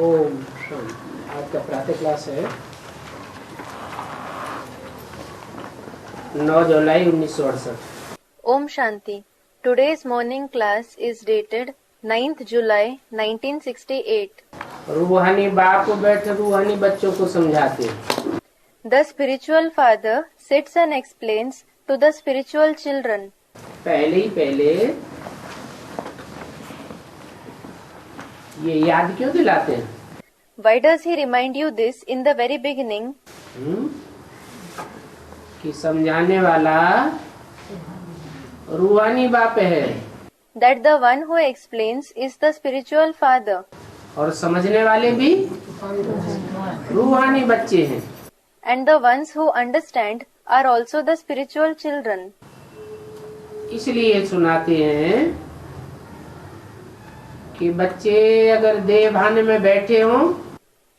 ओम शांति। आज का प्रातः क्लास है 9 जुलाई 1968। Om Shanti. Today's morning class is dated 9th July 1968. रूहानी बाप बैठे रूहानी बच्चों को समझाते हैं। The spiritual father sits and explains to the spiritual children. पहले ये याद क्यों दिलाते हैं? Why does he remind you this in the very beginning? कि समझाने वाला रूहानी बाप है That the one who explains is the spiritual father और समझने वाले भी रूहानी बच्चे हैं। and the ones who understand are also the spiritual children. इसलिए सुनाते हैं कि बच्चे अगर देह भान में बैठे हों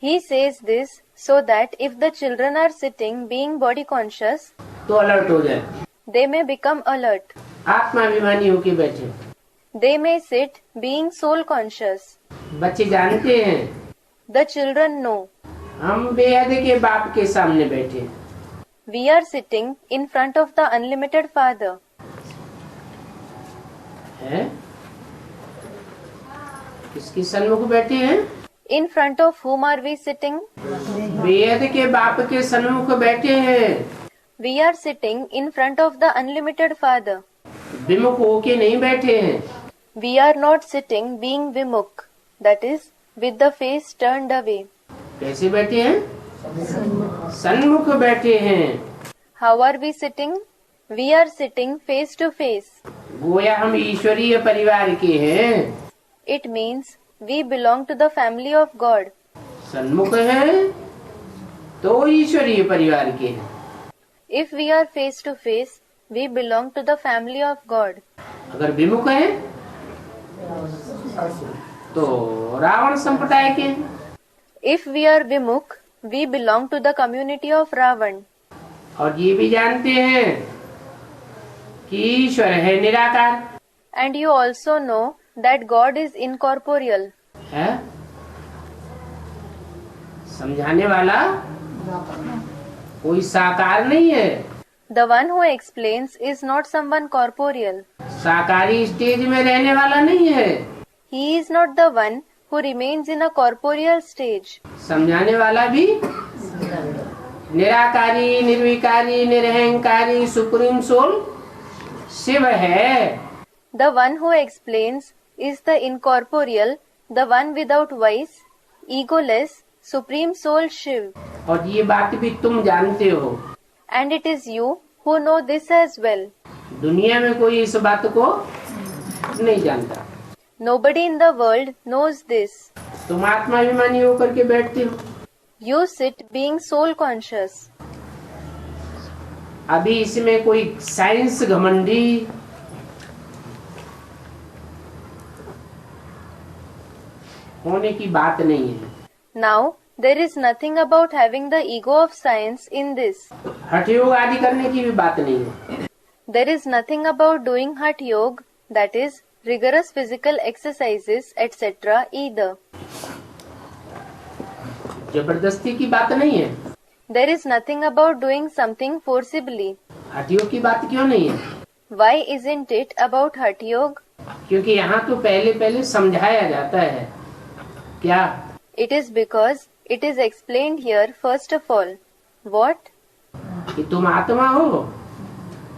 He says this so that if the children are sitting being body conscious, तो अलर्ट हो जाए, they may become alert. आत्माभिमानी होके बैठे। They may sit being soul conscious. बच्चे जानते हैं The children know. हम बेहद के बाप के सामने बैठे। We are sitting in front of the unlimited Father. हैं? किसके सन्मुख बैठे हैं? In front of whom are we sitting? बेहद के बाप के सन्मुख बैठे हैं। We are sitting in front of the unlimited Father. विमुख होके नहीं बैठे हैं। We are not sitting being vimukh, that is, with the face turned away. कैसे बैठे हैं? सन्मुख बैठे हैं। How are we sitting? We are sitting face to face. गोया हम ईश्वरीय परिवार के हैं। It means we belong to the family of God. सन्मुख हैं तो ईश्वरीय परिवार के हैं। If we are face to face, we belong to the family of God. अगर विमुख है तो रावण संप्रदाय के हैं। If we are vimukh, we belong to the community of Ravan. और ये भी जानते हैं कि ईश्वर है निराकार And you also know that God is incorporeal. है। समझाने वाला कोई साकार नहीं है। The one who explains is not someone corporeal. साकारी स्टेज में रहने वाला नहीं है। He is not the one who remains in a corporeal stage. समझाने वाला भी निराकारी निर्विकारी निरहंकारी सुप्रीम सोल शिव है। The one who explains is the incorporeal, the one without vice, egoless, supreme soul Shiv. और ये बात भी तुम जानते हो। And it is you who know this as well. दुनिया में कोई इस बात को नहीं जानता। Nobody in the world knows this. तुम आत्माभिमानी होकर के बैठते हो। You sit being soul conscious. अभी इसमें कोई साइंस घमंडी होने की बात नहीं है। Now, there is nothing about having the ego of science in this. हठ योग आदि करने की भी बात नहीं है। There is nothing about doing Hatha Yoga, that is, rigorous physical exercises, etc. either. जबरदस्ती की बात नहीं है। There is nothing about doing something forcibly. हठ योग की बात क्यों नहीं है? Why isn't it about Hatha Yoga? क्योंकि यहाँ तो पहले समझाया जाता है। क्या? It is because it is explained here first of all. What? कि तुम आत्मा हो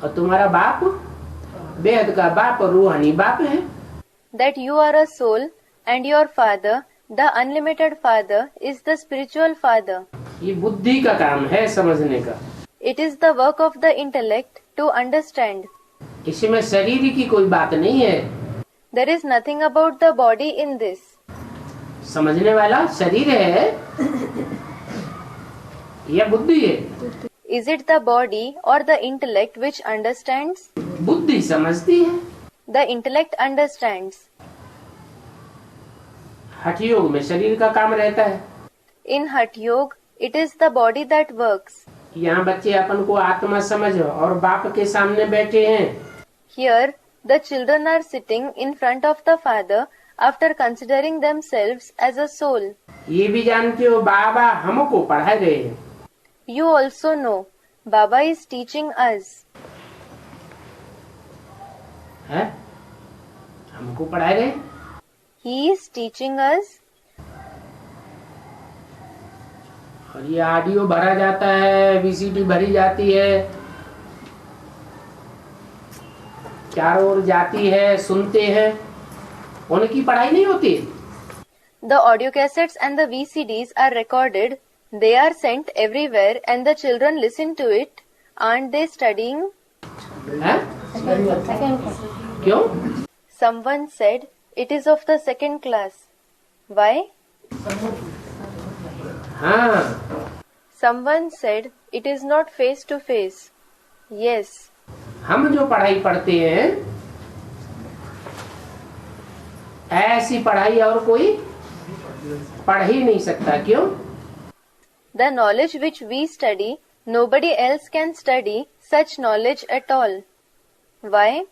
और तुम्हारा बाप बेहद का बाप रूहानी बाप है। That you are a soul and your father, the unlimited father, is the spiritual father. ये बुद्धि का काम है समझने का। It is the work of the intellect to understand. इसमें शरीर की कोई बात नहीं है। There is nothing about the body in this. समझने वाला शरीर है या बुद्धि है? Is it the body or the intellect which understands? बुद्धि समझती है। The intellect understands. हठ योग में शरीर का काम रहता है। In Hatha Yoga, it is the body that works. यहाँ बच्चे अपन को आत्मा समझ और बाप के सामने बैठे हैं। Here, the children are sitting in front of the father after considering themselves as a soul. ये भी जानते हो बाबा हमको पढ़ा रहे हैं। You also know Baba is teaching us. है? हमको पढ़ा रहे हैं? He is teaching us. और ये ऑडियो भरा जाता है, वीसीडी भरी जाती है, चारों ओर जाती है, सुनते हैं, उनकी पढ़ाई नहीं होती। The audio cassettes and the VCDs are recorded. They are sent everywhere and the children listen to it. Aren't they studying? है? क्यों? Someone said it is of the second class. Why? हाँ, Someone said it is not face to face. Yes. हम जो पढ़ाई पढ़ते हैं ऐसी पढ़ाई और कोई पढ़ ही नहीं सकता। क्यों? The knowledge which we study, nobody else can study such knowledge at all. Why?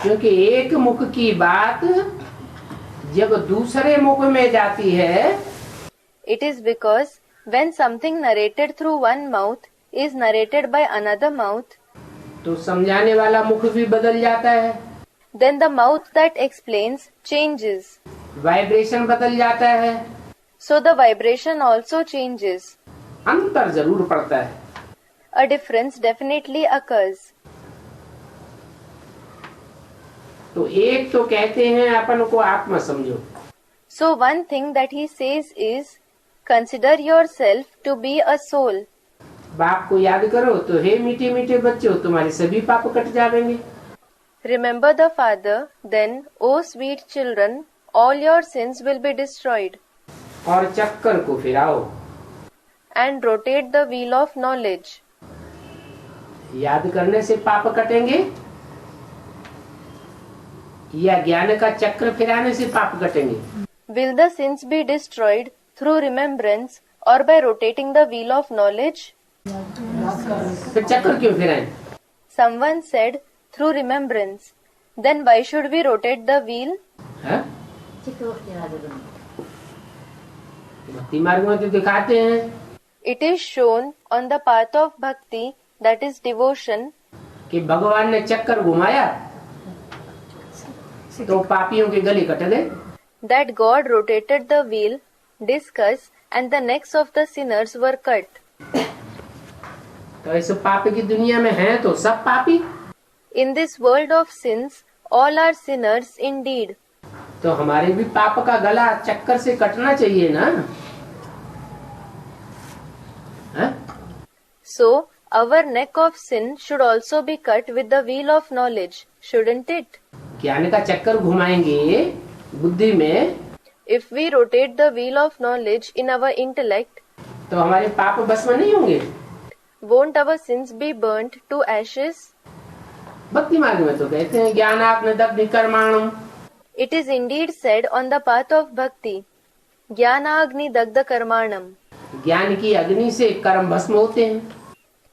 क्योंकि एक मुख की बात जब दूसरे मुख में जाती है, It is because when something narrated through one mouth is narrated by another mouth, तो समझाने वाला मुख भी बदल जाता है, then the mouth that explains changes. Vibration बदल जाता है, So the vibration also changes. अंतर जरूर पड़ता है। A difference definitely occurs. तो एक तो कहते हैं अपन को आत्मा समझो, So one thing that he says is, consider yourself to be a soul. बाप को याद करो तो हे मीठे मीठे बच्चों तुम्हारे सभी पाप कट जाएंगे। Remember the Father, then, O sweet children, all your sins will be destroyed. और चक्कर को फिराओ, And rotate the wheel of knowledge. याद करने से पाप कटेंगे या ज्ञान का चक्र फिराने से पाप कटेंगे? Will the sins be destroyed through remembrance or by rotating the wheel of knowledge? फिर चक्र क्यों फिराएं? Someone said, through remembrance. Then why should we rotate the wheel? है? भक्ति मार्ग में तो दिखाते हैं It is shown on the path of bhakti, that is devotion, कि भगवान ने चक्कर घुमाया तो पापियों के गले कट गए। that God rotated the wheel, discus, and the necks of the sinners were cut. तो इस पाप की दुनिया में हैं तो सब पापी, In this world of sins, all are sinners indeed. तो हमारे भी पाप का गला चक्कर से कटना चाहिए ना? है? So, our neck of sin should also be cut with the wheel of knowledge, shouldn't it? ज्ञान का चक्कर घुमाएंगे बुद्धि में If we rotate the wheel of knowledge in our intellect, तो हमारे पाप भस्म नहीं होंगे। won't our sins be burnt to ashes? भक्ति मार्ग में तो कहते हैं ज्ञानाग्नि दग्धि कर्माणम। It is indeed said on the path of bhakti, Jnana Agni Dagda Karmanam. ज्ञान की अग्नि से कर्म भस्म होते हैं।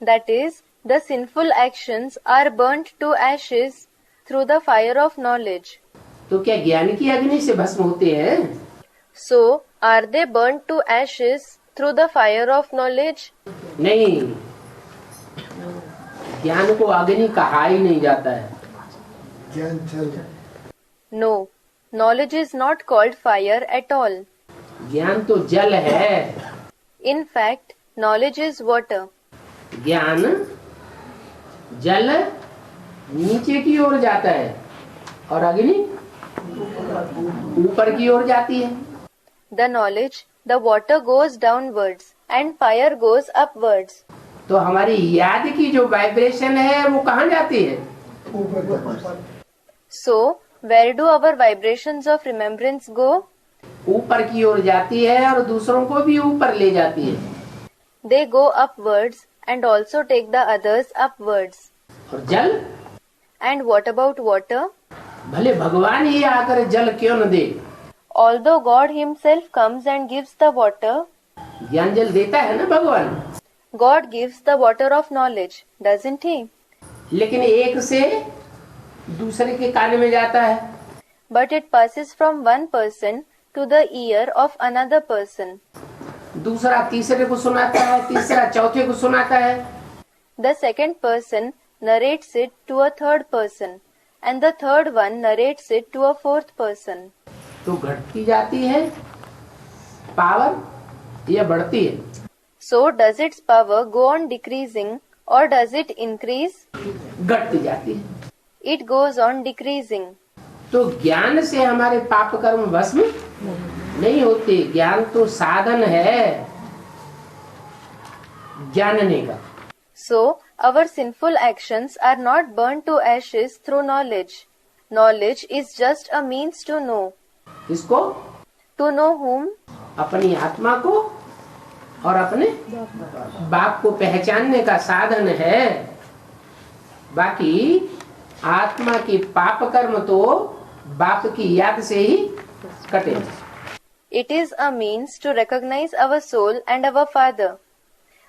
That is, the sinful actions are burnt to ashes through the fire of knowledge. तो क्या ज्ञान की अग्नि से भस्म होते हैं? So, are they burnt to ashes through the fire of knowledge? नहीं, ज्ञान को अग्नि कहा ही नहीं जाता है। ज्ञान जल। No, knowledge is not called fire at all. ज्ञान तो जल है। In fact, knowledge is water. ज्ञान जल नीचे की ओर जाता है और अग्नि ऊपर की ओर जाती है। The knowledge, the water goes downwards and fire goes upwards. तो हमारी याद की जो वाइब्रेशन है वो कहाँ जाती है? So, where do our vibrations of remembrance go? ऊपर की ओर जाती है और दूसरों को भी ऊपर ले जाती है। They go upwards and also take the others upwards. और जल, And what about water? भले भगवान ही आकर जल क्यों न दे, Although God Himself comes and gives the water, ज्ञान जल देता है ना भगवान, God gives the water of knowledge, doesn't He? लेकिन एक से दूसरे के कान में जाता है। but it passes from one person to the ear of another person. दूसरा तीसरे को सुनाता है, तीसरा चौथे को सुनाता है. The second person narrates it to a third person, and the third one narrates it to a fourth person. तो घटती जाती है पावर या बढ़ती है? So does its power go on decreasing or does it increase? घटती जाती है. It goes on decreasing. तो ज्ञान से हमारे पाप कर्म भस्म नहीं होते. ज्ञान तो साधन है जानने का. So our sinful actions are not burned to ashes through knowledge. Knowledge is just a means to know. इसको To know whom? अपनी आत्मा को और अपने बाप को पहचानने का साधन है. बाकी आत्मा की पाप कर्म तो बाप की याद से ही कटे. It is a means to recognize our soul and our father.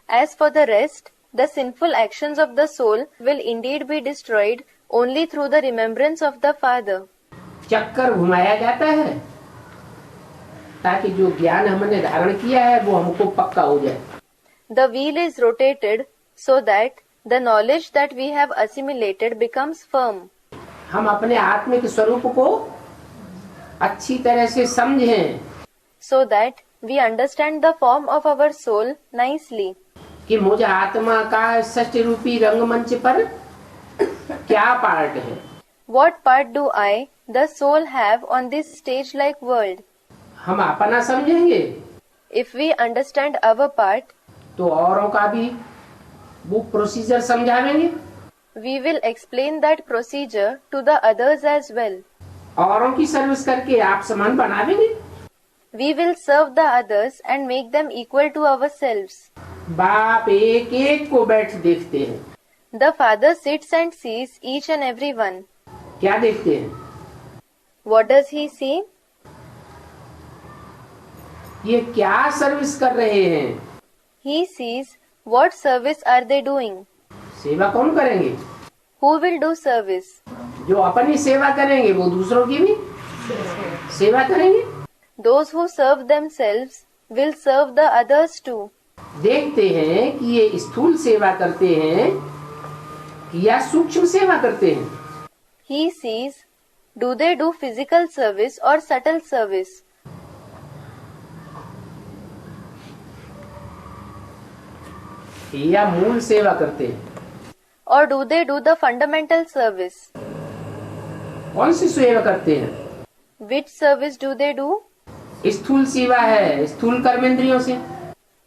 As for the rest, the sinful actions of the soul will indeed be destroyed only through the remembrance of the father. चक्कर घुमाया जाता है ताकि जो ज्ञान हमने धारण किया है वो हमको पक्का हो जाए. The wheel is rotated so that the knowledge that we have assimilated becomes firm. हम अपने आत्मिक स्वरूप को अच्छी तरह से समझें So that we understand the form of our soul nicely. कि मुझे आत्मा का षष्ठ रूपी रंगमंच पर क्या पार्ट है. What part do I, the soul, have on this stage-like world? हम अपना समझेंगे If we understand our part, तो औरों का भी वो procedure समझावेंगे. we will explain that procedure to the others as well. औरों की सर्विस करके आप समान बनावेंगे. We will serve the others and make them equal to ourselves. बाप एक एक को बैठ देखते हैं. The father sits and sees each and every one. क्या देखते हैं? What does he see? ये क्या सर्विस कर रहे हैं. He sees what service are they doing. सेवा कौन करेंगे? Who will do service? जो अपनी सेवा करेंगे वो दूसरों की भी सेवा करेंगे. Those who serve themselves will serve the others too. देखते हैं कि ये स्थूल सेवा करते हैं या सूक्ष्म सेवा करते हैं. He sees, do they do physical service or subtle service? या मूल सेवा करते हैं. Or do they do the fundamental service? कौन सी सेवा करते हैं? Which service do they do? स्थूल सेवा है स्थूल कर्मेंद्रियों से.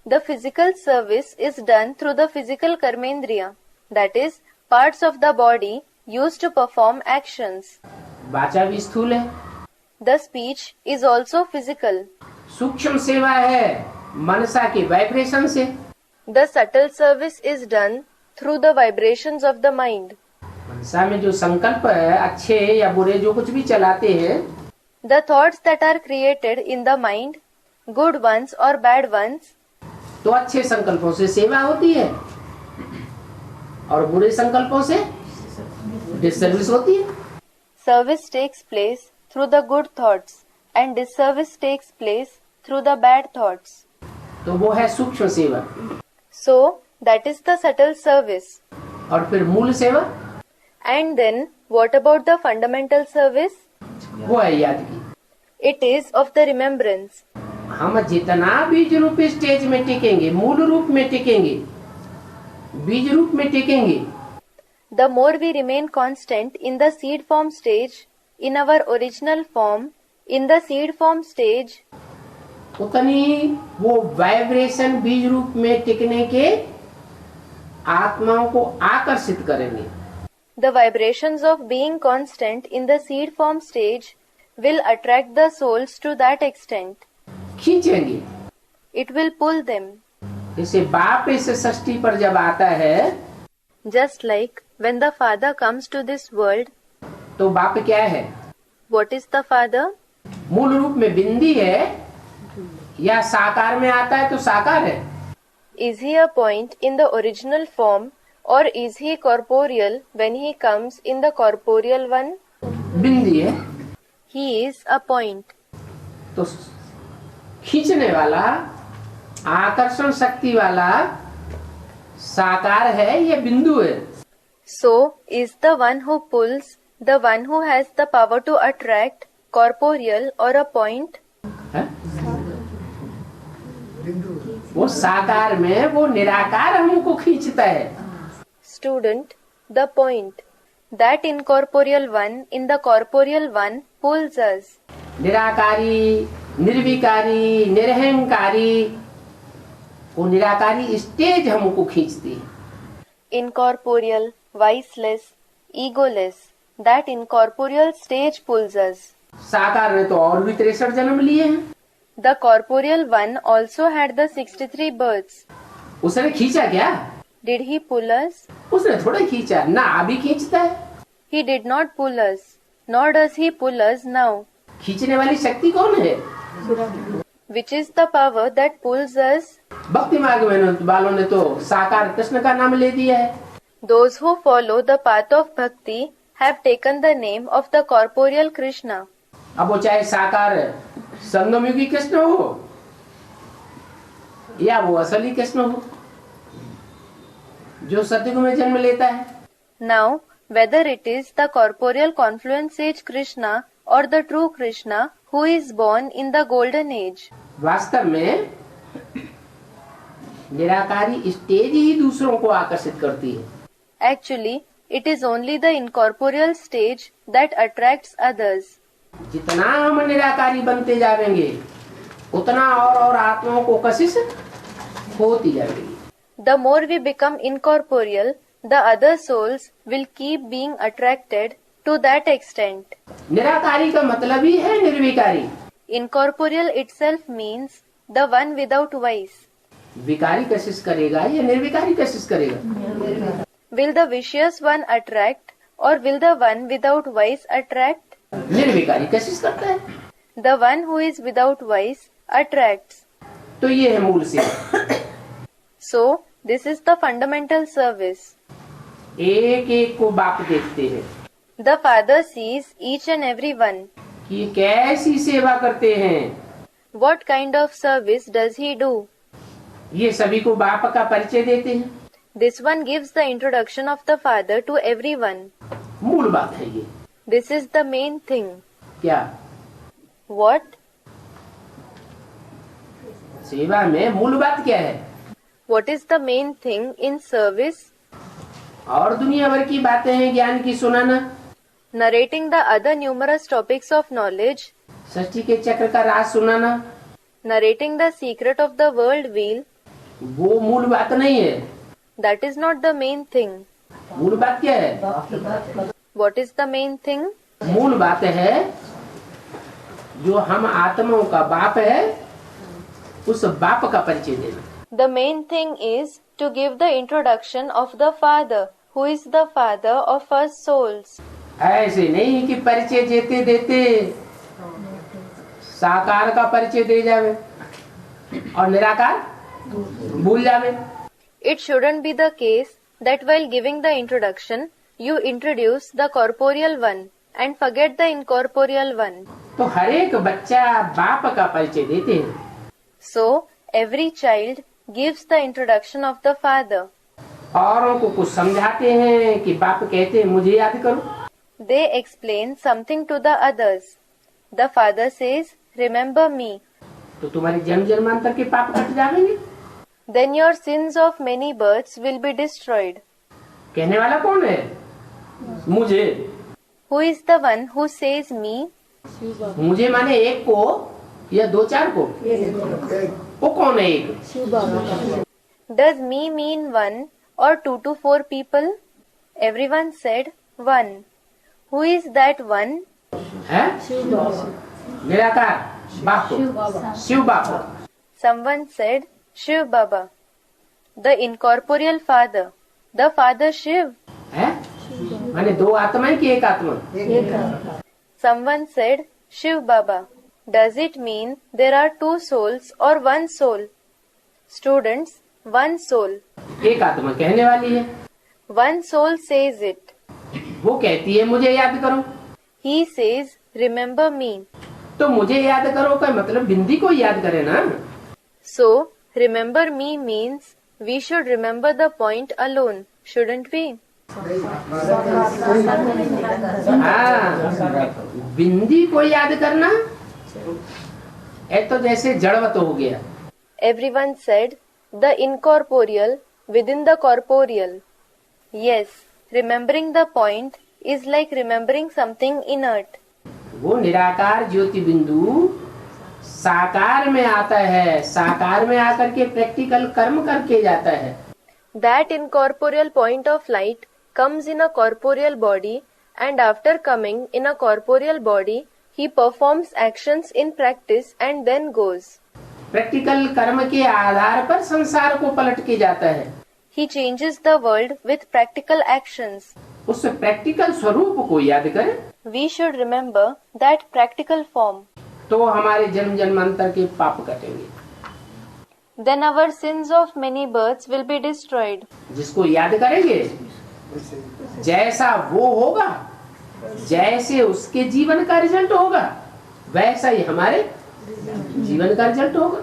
The physical service is done through the physical karmendriya, that is, parts of the body used to perform actions. वाचा भी स्थूल है. The speech is also physical. सूक्ष्म सेवा है मनसा के वाइब्रेशन से. The subtle service is done through the vibrations of the mind. मनसा में जो संकल्प है अच्छे या बुरे जो कुछ भी चलाते हैं The thoughts that are created in the mind, good ones or bad ones, तो अच्छे संकल्पों से सेवा होती है और बुरे संकल्पों से डिसर्विस होती है. service takes place through the good thoughts and disservice takes place through the bad thoughts. तो वो है सूक्ष्म सेवा. So, that is the subtle service. और फिर मूल सेवा And then, what about the fundamental service? वो है याद की. It is of the remembrance. हम जितना बीज रूप स्टेज में टिकेंगे मूल रूप में टिकेंगे बीज रूप में टिकेंगे The more we remain constant in the seed form stage, in our original form, in the seed form stage, उतनी वो वाइब्रेशन बीज रूप में टिकने के आत्माओं को आकर्षित करेंगे. the vibrations of being constant in the seed form stage will attract the souls to that extent. खींचेंगे. It will pull them. जैसे बाप इस सृष्टि पर जब आता है Just like when the father comes to this world, तो बाप क्या है? what is the father? मूल रूप में बिंदी है या साकार में आता है तो साकार है. Is he a point in the original form or is he corporeal when he comes in the corporeal one? बिंदी है. He is a point. तो खींचने वाला, आकर्षण शक्ति वाला साकार है या बिंदु है? So, is the one who pulls the one who has the power to attract, corporeal or a point? है? बिंदु वो साकार में वो निराकार हमको खींचता है। Student, the point. That incorporeal one in the corporeal one pulls us. निराकारी, निर्विकारी, निरहंकारी, वो निराकारी स्टेज हमको खींचती है। Incorporeal, viceless, egoless. That incorporeal stage pulls us. साकार ने तो और भी 63 जन्म लिए हैं। The corporeal one also had the 63 births. उसने खींचा क्या? Did he pull us? उसने थोड़ा खींचा, ना अभी खींचता है। He did not pull us, nor does he pull us now. खींचने वाली शक्ति कौन है? Which is the power that pulls us? भक्ति मार्ग में वालों ने तो साकार कृष्ण का नाम ले दिया है। Those who follow the path of bhakti have taken the name of the corporeal Krishna. अब वो चाहे साकार संगमयुगी कृष्ण हो या वो असली कृष्ण हो जो सतयुग में जन्म लेता है। Now, whether it is the corporeal confluence sage Krishna or the true Krishna who is born in the golden age, वास्तव में निराकारी स्टेज ही दूसरों को आकर्षित करती है। actually, it is only the incorporeal stage that attracts others. जितना हम निराकारी बनते जाएंगे उतना और आत्माओं को कशिश होती जाएगी। The more we become incorporeal, the other souls will keep being attracted to that extent. निराकारी का मतलब ही है निर्विकारी। Incorporeal itself means the one without vice. विकारी कशिश करेगा या निर्विकारी कशिश करेगा? Will the vicious one attract or will the one without vice attract? निर्विकारी कशिश करता है। The one who is without vice attracts. तो ये है मूल से। So, this is the fundamental service. एक एक को बाप देखते हैं The father sees each and every one. कि ये कैसी सेवा करते हैं। What kind of service does he do? ये सभी को बाप का परिचय देते हैं। This one gives the introduction of the father to everyone. मूल बात है ये। This is the main thing. क्या What? सेवा में मूल बात क्या है? What is the main thing in service? और दुनिया भर की बातें हैं ज्ञान की सुनाना, Narrating the other numerous topics of knowledge, सृष्टि के चक्र का राज सुनाना, narrating the secret of the world wheel, वो मूल बात नहीं है। that is not the main thing. मूल बात क्या है? What is the main thing? मूल बात है जो हम आत्माओं का बाप है उस बाप का परिचय देना। The main thing is to give the introduction of the Father, who is the Father of us souls. ऐसे नहीं कि परिचय देते देते साकार का परिचय दे जावे और निराकार भूल जावे। It shouldn't be the case that while giving the introduction, you introduce the corporeal one and forget the incorporeal one. तो हर एक बच्चा बाप का परिचय देते हैं। So, every child gives the introduction of the Father. औरों को कुछ समझाते हैं कि बाप कहते हैं मुझे याद करो। They explain something to the others. The Father says, remember me. तो तुम्हारे जन्म जन्मांतर के पाप कट जाएंगे। Then your sins of many births will be destroyed. कहने वाला कौन है? मुझे। Who is the one who says me? मुझे माने एक को या दो चार को? वो कौन है एक? Does me mean one or 2 to 4 people? Everyone said one. Who is that one? है? निराकार बाप को, शिव बाप। Someone said Shiv Baba. The incorporeal Father. The Father Shiv. है? माने दो आत्माएं कि एक आत्मा? Someone said Shiv Baba. Does it mean there are 2 souls or 1 soul? Students, 1 soul. एक आत्मा कहने वाली है। 1 soul says it. वो कहती है मुझे याद करो। He says, remember me. तो मुझे याद करो का मतलब बिंदी को याद करे ना। So, remember me means we should remember the point alone, shouldn't we? हाँ, बिंदी को याद करना ये तो जैसे जड़वत हो गया। Everyone said the incorporeal within the corporeal. Yes, remembering the point is like remembering something inert. वो निराकार ज्योति बिंदु साकार में आता है, साकार में आकर के प्रैक्टिकल कर्म करके जाता है। That incorporeal point of light comes in a corporeal body, and after coming in a corporeal body, he performs actions in practice and then goes. Practical कर्म के आधार पर संसार को पलट के जाता है। He changes the world with practical actions. उस प्रैक्टिकल स्वरूप को याद करें We should remember that practical form. तो हमारे जन्म जन्मांतर के पाप कटेंगे। Then our sins of many births will be destroyed. जिसको याद करेंगे जैसा वो होगा, जैसे उसके जीवन का रिजल्ट होगा, वैसा ही हमारे जीवन का रिजल्ट होगा।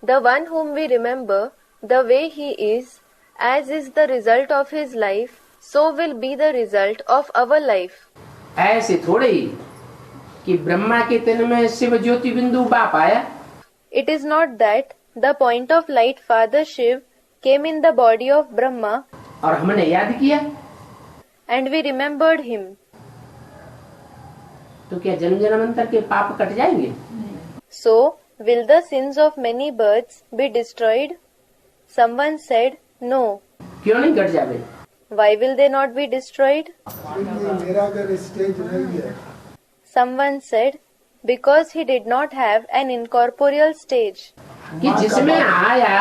The one whom we remember, the way he is, as is the result of his life, so will be the result of our life. ऐसे थोड़े ही कि ब्रह्मा के तन में शिव ज्योति बिंदु बाप आया। It is not that the point of light Father Shiv came in the body of Brahma और हमने याद किया and we remembered him. तो क्या जन्म जन्मांतर के पाप कट जाएंगे? So, will the sins of many births be destroyed? Someone said, no. क्यों नहीं कट जावे? Why will they not be destroyed? निराकार स्टेज नहीं है। Someone said, because he did not have an incorporeal stage. कि जिसमें आया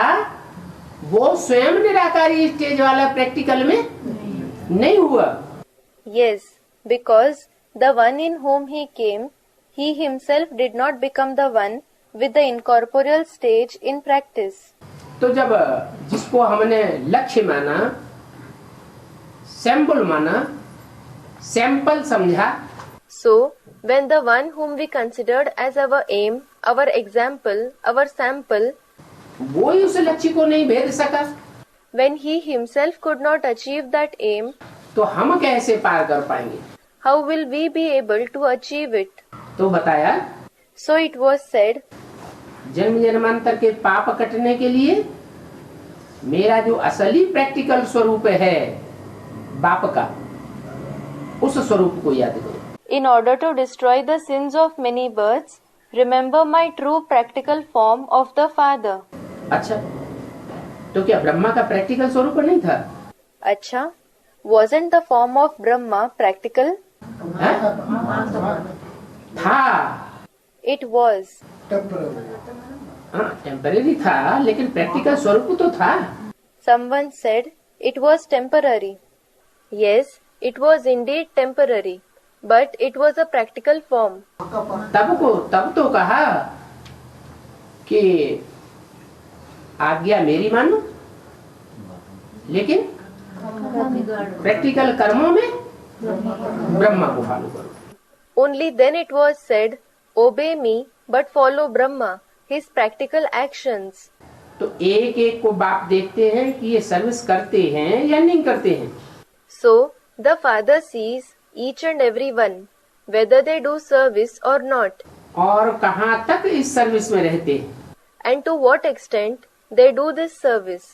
वो स्वयं निराकारी स्टेज वाला प्रैक्टिकल में नहीं हुआ। Yes, because the one in whom he came, he himself did not become the one with the incorporeal stage in practice. तो जब जिसको हमने लक्ष्य माना, सैंपल माना, सैंपल समझा, So, when the one whom we considered as our aim, our example, our sample, वो ही उस लक्ष्य को नहीं भेद सका, when he himself could not achieve that aim, तो हम कैसे पार कर पाएंगे? how will we be able to achieve it? तो बताया So it was said, जन्म जन्मांतर के पाप कटने के लिए मेरा जो असली प्रैक्टिकल स्वरूप है बाप का, उस स्वरूप को याद करो। in order to destroy the sins of many births, remember my true practical form of the Father. अच्छा, तो क्या ब्रह्मा का प्रैक्टिकल स्वरूप नहीं था? Acha, wasn't the form of Brahma practical? है? था, It was. हाँ टेम्परेरी था, लेकिन प्रैक्टिकल स्वरूप तो था। Someone said it was temporary. Yes, it was indeed temporary, but it was a practical form. तब तो कहा कि आज्ञा मेरी मानो, लेकिन प्रैक्टिकल कर्मों में ब्रह्मा को फॉलो करो। Only then it was said, obey me, but follow Brahma, his practical actions. तो एक एक को बाप देखते हैं कि ये सर्विस करते हैं या नहीं करते हैं। So, the Father sees each and every one, whether they do service or not, और कहाँ तक इस सर्विस में रहते हैं। and to what extent they do this service,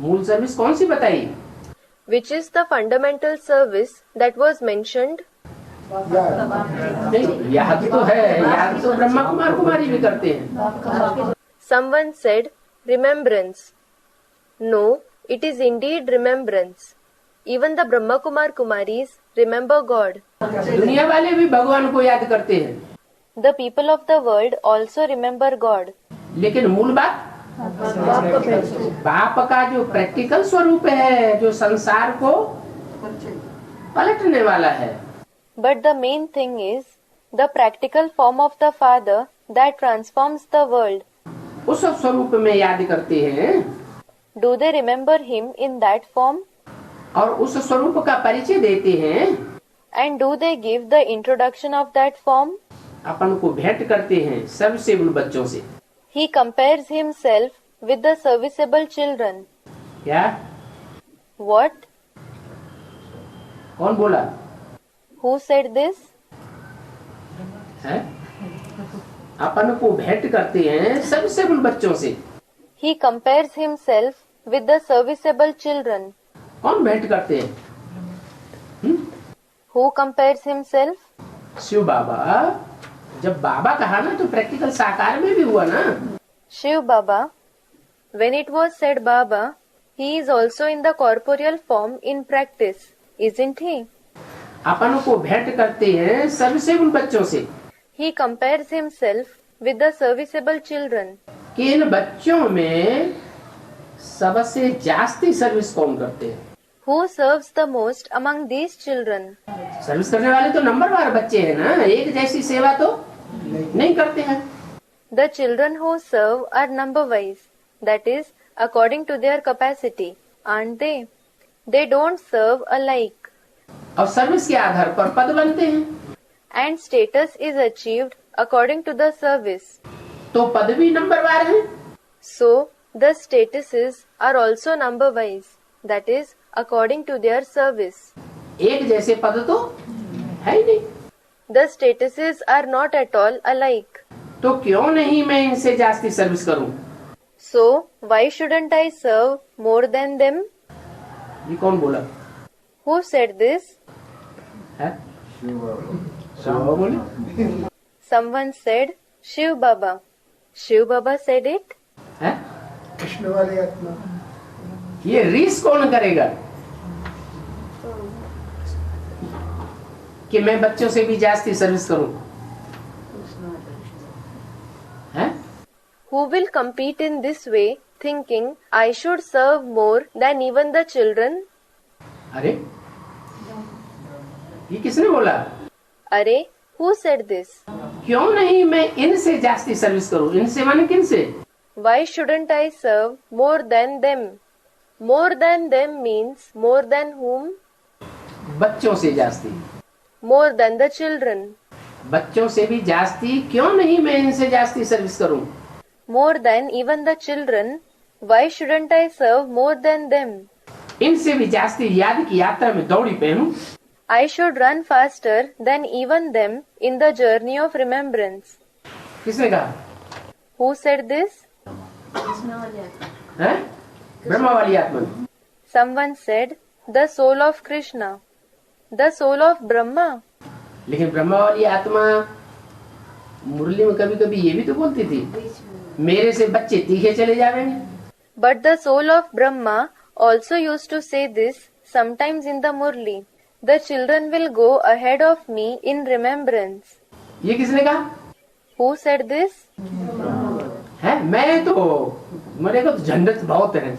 मूल सर्विस कौन सी बताई? which is the fundamental service that was mentioned. नहीं, याद तो है, याद तो ब्रह्मा कुमार कुमारी भी करते हैं। Someone said, remembrance. No, it is indeed remembrance. Even the Brahma Kumar Kumaris remember God. दुनिया वाले भी भगवान को याद करते हैं, The people of the world also remember God. लेकिन मूल बात बाप का जो प्रैक्टिकल स्वरूप है, जो संसार को पलटने वाला है, But the main thing is the practical form of the Father that transforms the world. उस स्वरूप में याद करते हैं Do they remember him in that form? और उस स्वरूप का परिचय देते हैं। And do they give the introduction of that form? अपन को भेंट करते हैं सबसे उन बच्चों से। He compares himself with the serviceable children. क्या? What? कौन बोला Who said this? है? अपन को भेंट करते हैं सबसे उन बच्चों से। He compares himself with the serviceable children. कौन भेंट करते हैं? Who compares himself? शिव बाबा। जब बाबा कहा ना तो प्रैक्टिकल साकार में भी हुआ ना। Shiv Baba. When it was said Baba, he is also in the corporeal form in practice, isn't he? अपन को भेंट करते हैं सबसे उन बच्चों से He compares himself with the serviceable children. कि इन बच्चों में सबसे जास्ती सर्विस कौन करते हैं? Who serves the most among these children? Service करने वाले तो नंबरवार बच्चे हैं ना, एक जैसी सेवा तो नहीं करते हैं। The children who serve are number-wise, that is, according to their capacity, aren't they? They don't serve alike. और सर्विस के आधार पर पद बनते हैं। And status is achieved according to the service. तो पद भी नंबरवार हैं। So, the statuses are also number-wise, that is, according to their service. एक जैसे पद तो है ही नहीं। The statuses are not at all alike. तो क्यों नहीं मैं इनसे जास्ती सर्विस करूं? So, why shouldn't I serve more than them? ये कौन बोला Who said this? है? शिव बाबा बोले Someone said, Shiv Baba. Shiv Baba said it? है? कृष्ण वाली आत्मा। ये रीस कौन करेगा कि मैं बच्चों से भी जास्ती सर्विस करूं? है? Who will compete in this way, thinking I should serve more than even the children? अरे ये किसने बोला? Arey, who said this? क्यों नहीं मैं इनसे जास्ती सर्विस करूं? इनसे माने किनसे? Why shouldn't I serve more than them? More than them means more than whom? बच्चों से जास्ती। More than the children. बच्चों से भी जास्ती क्यों नहीं मैं इनसे जास्ती सर्विस करूं? More than even the children. Why shouldn't I serve more than them? इनसे भी जास्ती याद की यात्रा में दौड़ी पहनूं। I should run faster than even them in the journey of remembrance. किसने कहा? Who said this? है? ब्रह्मा वाली आत्मा ने। Someone said, the soul of Krishna. The soul of Brahma. लेकिन ब्रह्मा वाली आत्मा मुरली में कभी कभी ये भी तो बोलती थी, मेरे से बच्चे तीखे चले जाएंगे। But the soul of Brahma also used to say this sometimes in the Murli. The children will go ahead of me in remembrance. ये किसने कहा? Who said this? है? मैं तो मेरे को तो झंझट बहुत है,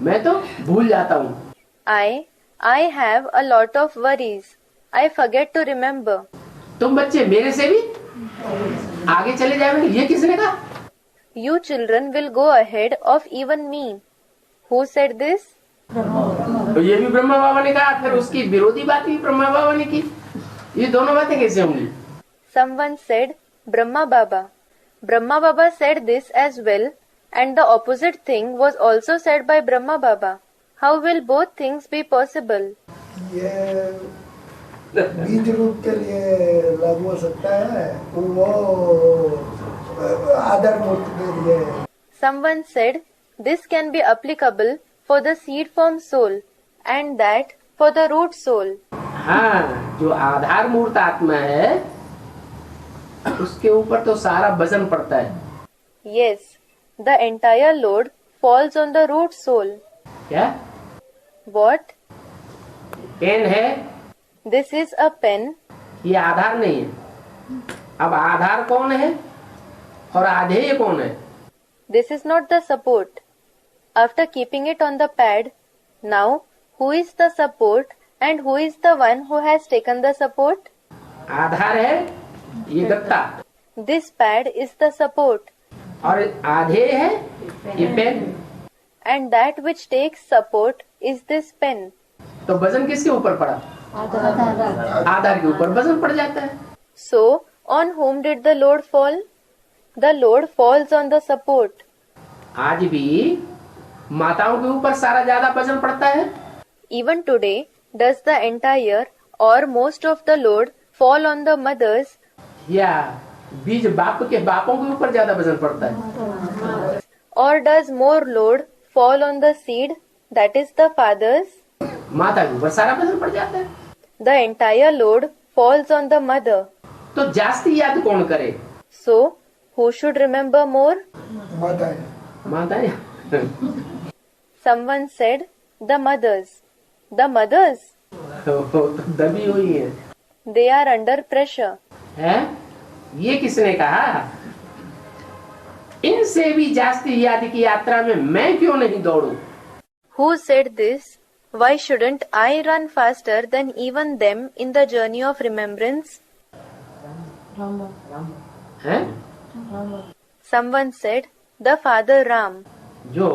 मैं तो भूल जाता हूँ। I have a lot of worries. I forget to remember. तुम बच्चे मेरे से भी आगे चले जाएंगे, ये किसने कहा? You children will go ahead of even me. Who said this? तो ये भी ब्रह्मा बाबा ने कहा, फिर उसकी विरोधी बात भी ब्रह्मा बाबा ने की। ये दोनों बातें कैसे होंगी? Someone said Brahma Baba. Brahma Baba said this as well, and the opposite thing was also said by Brahma Baba. How will both things be possible? ये बीज रूप के लिए लागू हो सकता है, वो आधार मूर्ति के लिए। Someone said this can be applicable for the seed form soul, and that for the root soul. हाँ, जो आधार मूर्त आत्मा है उसके ऊपर तो सारा वजन पड़ता है। Yes, the entire load falls on the root soul. क्या? What? पेन है, This is a pen. ये आधार नहीं है। अब आधार कौन है और आधेय कौन है? This is not the support. After keeping it on the pad, now who is the support and who is the one who has taken the support? आधार है ये गत्ता This pad is the support, और आधेय है ये pen. and that which takes support is this pen. तो वजन किसके ऊपर पड़ा? आधार के ऊपर वजन पड़ जाता है। So, On whom did the load fall? The load falls on the support. आज भी माताओं के ऊपर सारा ज्यादा वजन पड़ता है। Even today, does the entire or most of the load fall on the mothers? या बीज बाप के बापों के ऊपर ज्यादा वजन पड़ता है। Or does more load fall on the seed, that is the fathers? माता के ऊपर सारा वजन पड़ जाता है। The entire load falls on the mother. तो जास्ती याद कौन करे? So, who should remember more? माता है। माता है। Someone said, the mothers. The mothers? तो दबी हुई है। They are under pressure. है? ये किसने कहा? इनसे भी जास्ती याद की यात्रा में मैं क्यों नहीं दौड़ूं? Who said this? Why shouldn't I run faster than even them in the journey of remembrance? है? Someone said, the father Ram. जो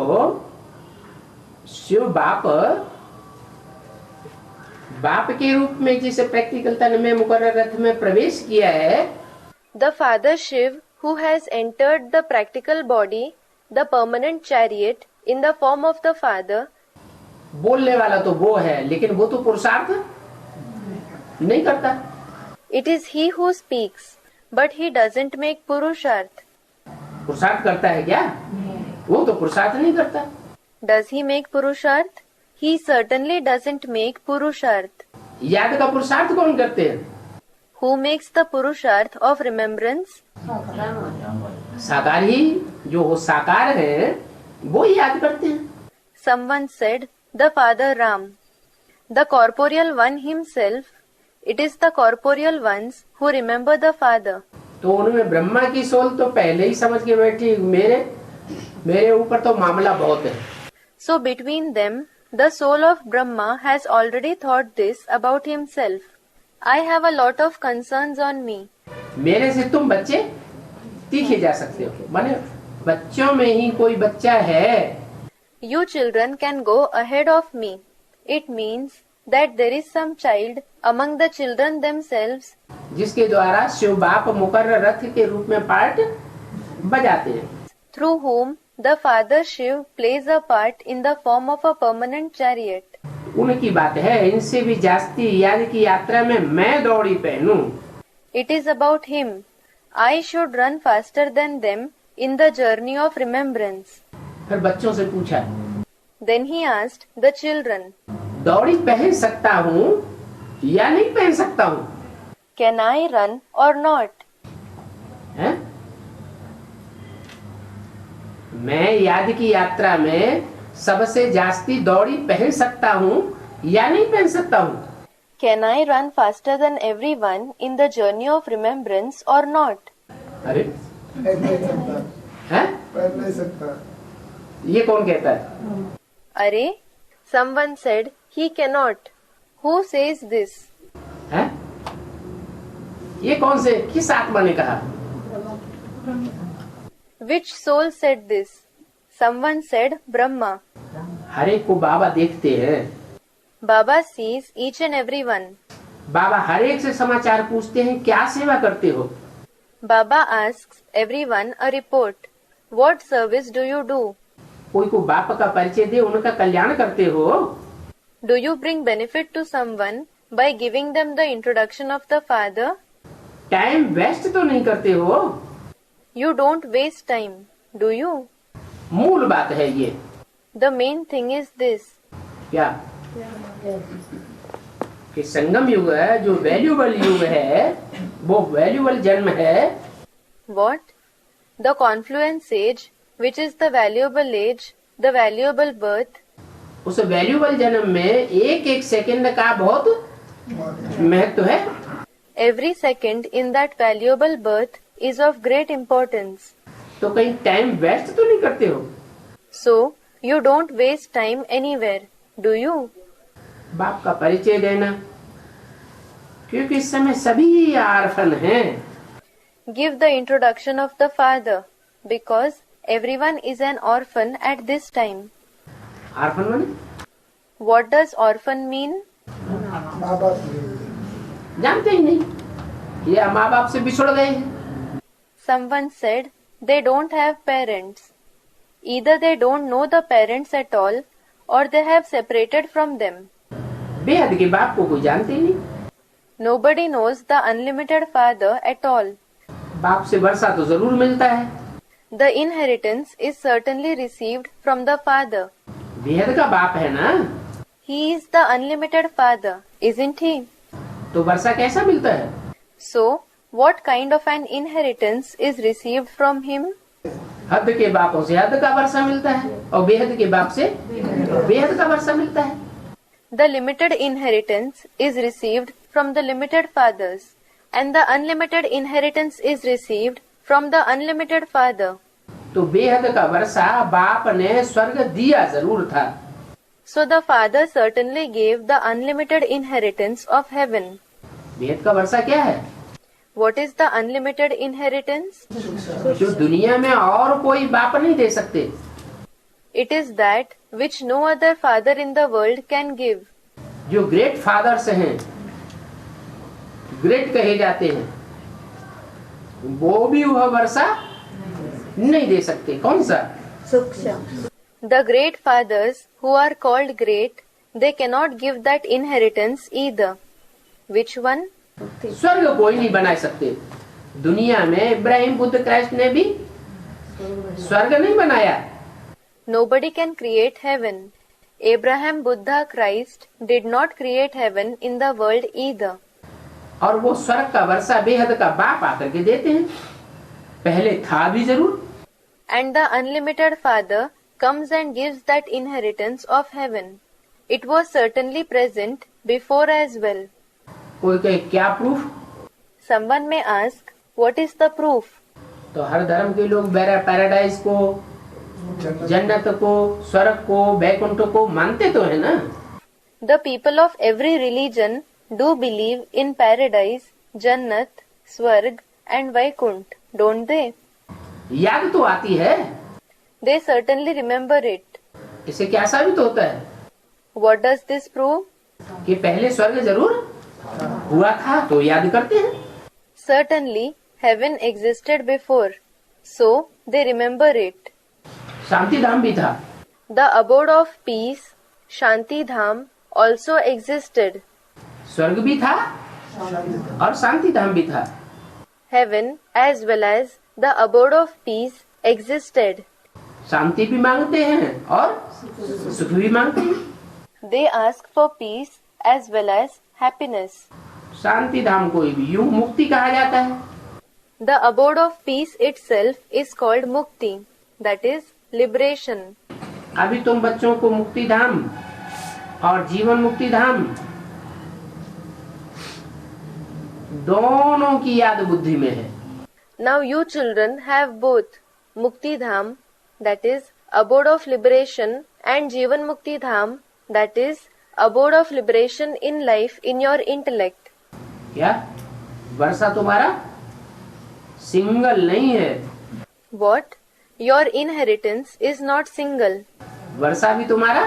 शिव बाप के रूप में जिसे प्रैक्टिकल तन में मुकर्रर रथ में प्रवेश किया है, The father Shiv who has entered the practical body, the permanent chariot, in the form of the father. बोलने वाला तो वो है, लेकिन वो तो पुरुषार्थ नहीं करता। It is he who speaks, but he doesn't make purusharth. पुरुषार्थ करता है क्या? वो तो पुरुषार्थ नहीं करता। Does he make purusharth? He certainly doesn't make purusharth. याद का पुरुषार्थ कौन करते हैं? Who makes the purusharth of remembrance? साकार ही, जो वो साकार है वो ही याद करते हैं। Someone said, the father Ram. The corporeal one himself, it is the corporeal ones who remember the father. तो उनमें ब्रह्मा की सोल तो पहले ही समझ के बैठी, मेरे ऊपर तो मामला बहुत है। So between them, the soul of Brahma has already thought this about himself. I have a lot of concerns on me. मेरे से तुम बच्चे तीखे जा सकते हो, माने बच्चों में ही कोई बच्चा है। You children can go ahead of me. It means that there is some child among the children themselves जिसके द्वारा शिव बाप मुकर्रर रथ के रूप में पार्ट बजाते हैं, through whom the father Shiv plays a part in the form of a permanent chariot. उनकी बात है। इनसे भी जास्ती याद की यात्रा में मैं दौड़ी पहनूं। It is about him. I should run faster than them in the journey of remembrance. फिर बच्चों से पूछा, Then he asked the children, दौड़ी पहन सकता हूँ या नहीं पहन सकता हूँ? Can I run or not? है? मैं याद की यात्रा में सबसे जास्ती दौड़ी पहन सकता हूँ या नहीं पहन सकता हूँ? Can I run faster than everyone in the journey of remembrance or not? अरे पहन नहीं सकता। है? पहन नहीं सकता। ये कौन कहता है? Arey, someone said he cannot. Who says this? है? ये कौन से किस आत्मा ने कहा? Which soul said this? Someone said Brahma. हर एक को बाबा देखते हैं। Baba sees each and every one. बाबा हर एक से समाचार पूछते हैं, क्या सेवा करते हो? Baba asks everyone a report. What service do you do? कोई को बाप का परिचय दे, उनका कल्याण करते हो? Do you bring benefit to someone by giving them the introduction of the father? Time waste तो नहीं करते हो? You don't waste time, do you? मूल बात है ये। The main thing is this. क्या? कि संगम युग है, जो वैल्यूबल युग है, वो वैल्यूबल जन्म है। What? The confluence age, which is the valuable age, the valuable birth. उस वैल्यूबल जन्म में एक एक सेकंड का बहुत महत्व है। Every second in that valuable birth is of great importance. तो कहीं टाइम वेस्ट तो नहीं करते हो? So, you don't waste time anywhere, do you? बाप का परिचय देना, क्योंकि इस समय सभी आर्फन हैं। Give the introduction of the father, because everyone is an orphan at this time. Orphan माने? What does orphan mean? माँ बाप नहीं। जानते ही नहीं। या माँ बाप से बिछुड़ गए हैं। Someone said they don't have parents. Either they don't know the parents at all or they have separated from them. बेहद के बाप को कोई जानते ही नहीं। Nobody knows the unlimited Father at all. बाप से वर्षा तो जरूर मिलता है। The inheritance is certainly received from the Father. बेहद का बाप है ना, He is the unlimited Father, isn't he? तो वर्षा कैसा मिलता है? So, what kind of an inheritance is received from him? हद के बापों से हद का वर्षा मिलता है और बेहद के बाप से बेहद का वर्षा मिलता है। The limited inheritance is received from the limited fathers, and the unlimited inheritance is received from the unlimited Father. तो बेहद का वर्षा बाप ने स्वर्ग दिया जरूर था। So the Father certainly gave the unlimited inheritance of heaven. बेहद का वर्षा क्या है? What is the unlimited inheritance? जो दुनिया में और कोई बाप नहीं दे सकते। It is that which no other father in the world can give. जो ग्रेट फादर्स हैं, ग्रेट कहे जाते हैं, वो भी वह वर्षा नहीं दे सकते। कौन सा? The great fathers who are called great, they cannot give that inheritance either. Which one? स्वर्ग कोई नहीं बना सकते। दुनिया में इब्राहिम बुद्ध क्राइस्ट ने भी स्वर्ग नहीं बनाया। Nobody can create heaven. Abraham, Buddha, Christ did not create heaven in the world either. और वो स्वर्ग का वर्षा बेहद का बाप आकर के देते हैं। पहले था भी जरूर। And the unlimited Father comes and gives that inheritance of heaven. It was certainly present before as well. कोई कहे क्या proof? Someone may ask, what is the proof? तो हर धर्म के लोग पैराडाइज को, जन्नत को, स्वर्ग को, बैकुंठ को मानते तो है ना। The people of every religion do believe in paradise, Jannat, Swarg and Vaikunt, don't they? याद तो आती है। They certainly remember it. इससे क्या साबित होता है? What does this prove? कि पहले स्वर्ग जरूर हुआ था तो याद करते हैं। Certainly, heaven existed before, so they remember it. शांति धाम भी था। The abode of peace, Shanti Dham, also existed. स्वर्ग भी था और शांति धाम भी था। Heaven as well as the abode of peace existed. शांति भी मांगते हैं और सुख भी मांगते हैं। They ask for peace as well as happiness. शांति धाम को भी यूं मुक्ति कहा जाता है। The abode of peace itself is called Mukti, that is liberation. अभी तुम बच्चों को मुक्ति धाम और जीवन मुक्ति धाम दोनों की याद बुद्धि में है। Now you children have both Mukti Dham, that is abode of liberation, and Jivan Mukti Dham, that is abode of liberation in life in your intellect. क्या वर्षा तुम्हारा सिंगल नहीं है? What? Your inheritance is not single. वर्षा भी तुम्हारा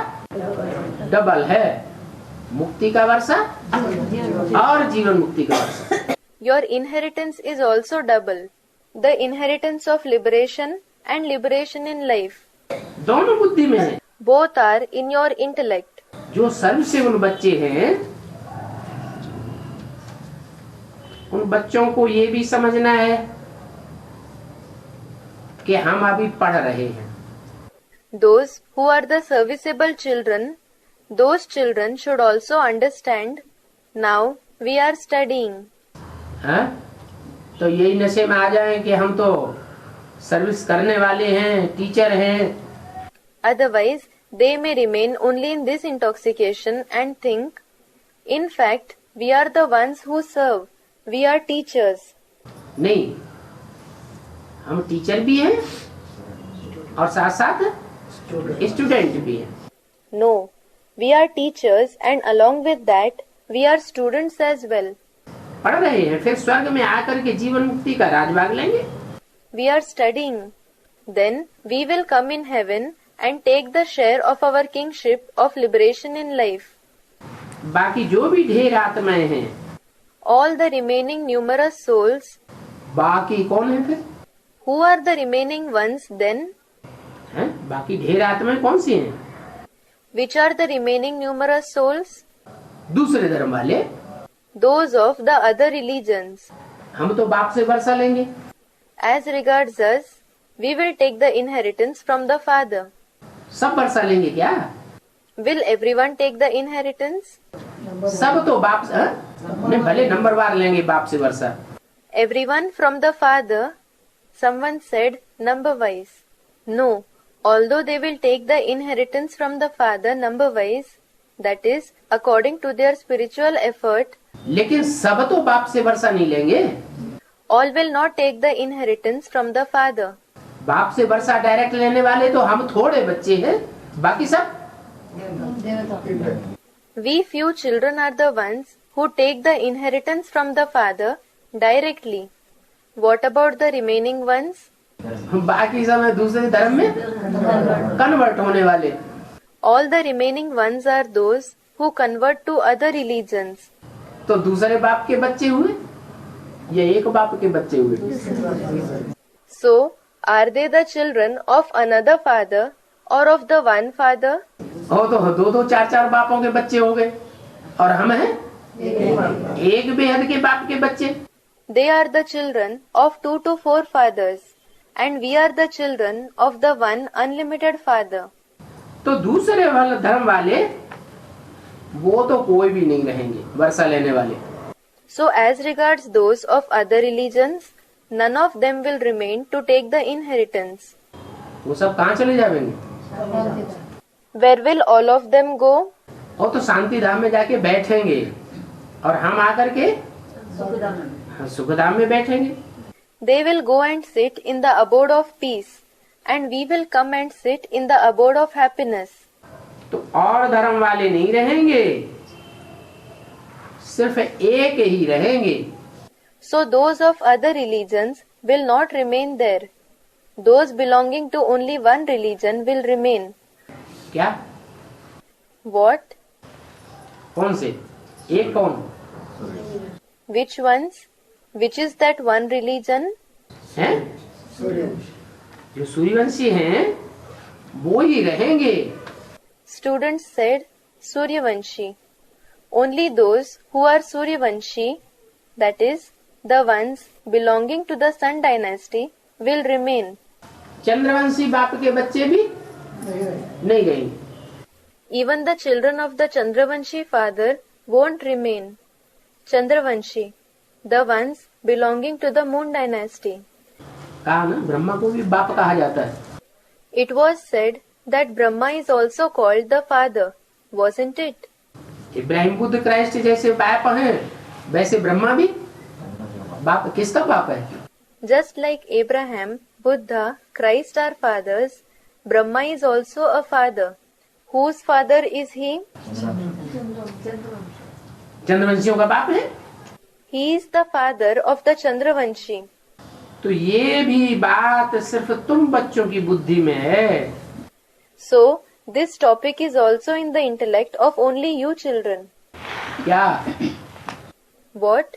double है। मुक्ति का वर्षा और जीवन मुक्ति का वर्षा। Your inheritance is also double. The inheritance of liberation and liberation in life. दोनों बुद्धि में है। Both are in your intellect. जो सर्वसेवल बच्चे हैं उन बच्चों को ये भी समझना है कि हम अभी पढ़ रहे हैं। Those who are the serviceable children, those children should also understand, now we are studying. हाँ? तो यही नशे में आ जाएं कि हम तो सर्विस करने वाले हैं, टीचर हैं। Otherwise, they may remain only in this intoxication and think, in fact, we are the ones who serve, we are teachers. नहीं, हम टीचर भी हैं और साथ साथ स्टूडेंट भी हैं। No, we are teachers and along with that, we are students as well. पढ़ रहे हैं, फिर स्वर्ग में आकर के जीवन मुक्ति का राजभाग लेंगे। We are studying. Then we will come in heaven and take the share of our kingship of liberation in life. बाकी जो भी ढेर आत्माएं हैं all the remaining numerous souls, बाकी कौन है फिर? who are the remaining ones then? हैं? बाकी ढेर आत्माएं कौन सी हैं? Which are the remaining numerous souls? दूसरे धर्म वाले। Those of the other religions. हम तो बाप से वर्षा लेंगे। As regards us, we will take the inheritance from the Father. सब वर्षा लेंगे क्या? Will everyone take the inheritance? सब तो बाप से, नहीं भले नंबरवार लेंगे बाप से वर्षा। Everyone from the Father. Someone said number-wise. No, although they will take the inheritance from the Father number-wise, that is, according to their spiritual effort, लेकिन सब तो बाप से वर्षा नहीं लेंगे। all will not take the inheritance from the Father. बाप से वर्षा direct लेने वाले तो हम थोड़े बच्चे हैं, बाकी सब। We few children are the ones who take the inheritance from the Father directly. What about the remaining ones? बाकी सब है दूसरे धर्म में कन्वर्ट होने वाले। All the remaining ones are those who convert to other religions. तो दूसरे बाप के बच्चे हुए या एक बाप के बच्चे हुए? So, are they the children of another father or of the one father? और तो दो दो चार चार बापों के बच्चे हो गए और हम हैं एक बेहद के बाप के बच्चे। They are the children of 2 to 4 fathers, and we are the children of the one unlimited Father. तो दूसरे वाले धर्म वाले वो तो कोई भी नहीं रहेंगे वर्षा लेने वाले। So, as regards those of other religions, none of them will remain to take the inheritance. वो सब कहाँ चले जाएंगे? Where will all of them go? वो तो शांति धाम में जाके बैठेंगे और हम आकर के सुखधाम में बैठेंगे। They will go and sit in the abode of peace, and we will come and sit in the abode of happiness. तो और धर्म वाले नहीं रहेंगे, सिर्फ एक ही रहेंगे। So those of other religions will not remain there. Those belonging to only one religion will remain. क्या? What? कौन से? एक कौन? Which ones? Which is that one religion? हैं? जो सूर्यवंशी हैं वो ही रहेंगे। Students said Suryavanshi. Only those who are Suryavanshi, that is, the ones belonging to the Sun dynasty, will remain. Chandravanshi बाप के बच्चे भी नहीं गए। Even the children of the Chandravanshi father won't remain. Chandravanshi, the ones belonging to the Moon dynasty. कहा ना ब्रह्मा को भी बाप कहा जाता है। It was said that Brahma is also called the father, wasn't it? Ibrahim Buddha Christ जैसे बाप हैं वैसे ब्रह्मा भी बाप। किसका बाप है? Just like Abraham, Buddha, Christ are fathers, Brahma is also a father. Whose father is he? चंद्रवंशियों का बाप है। He is the father of the Chandravanshi. तो ये भी बात सिर्फ तुम बच्चों की बुद्धि में है। So, this topic is also in the intellect of only you children. क्या? What?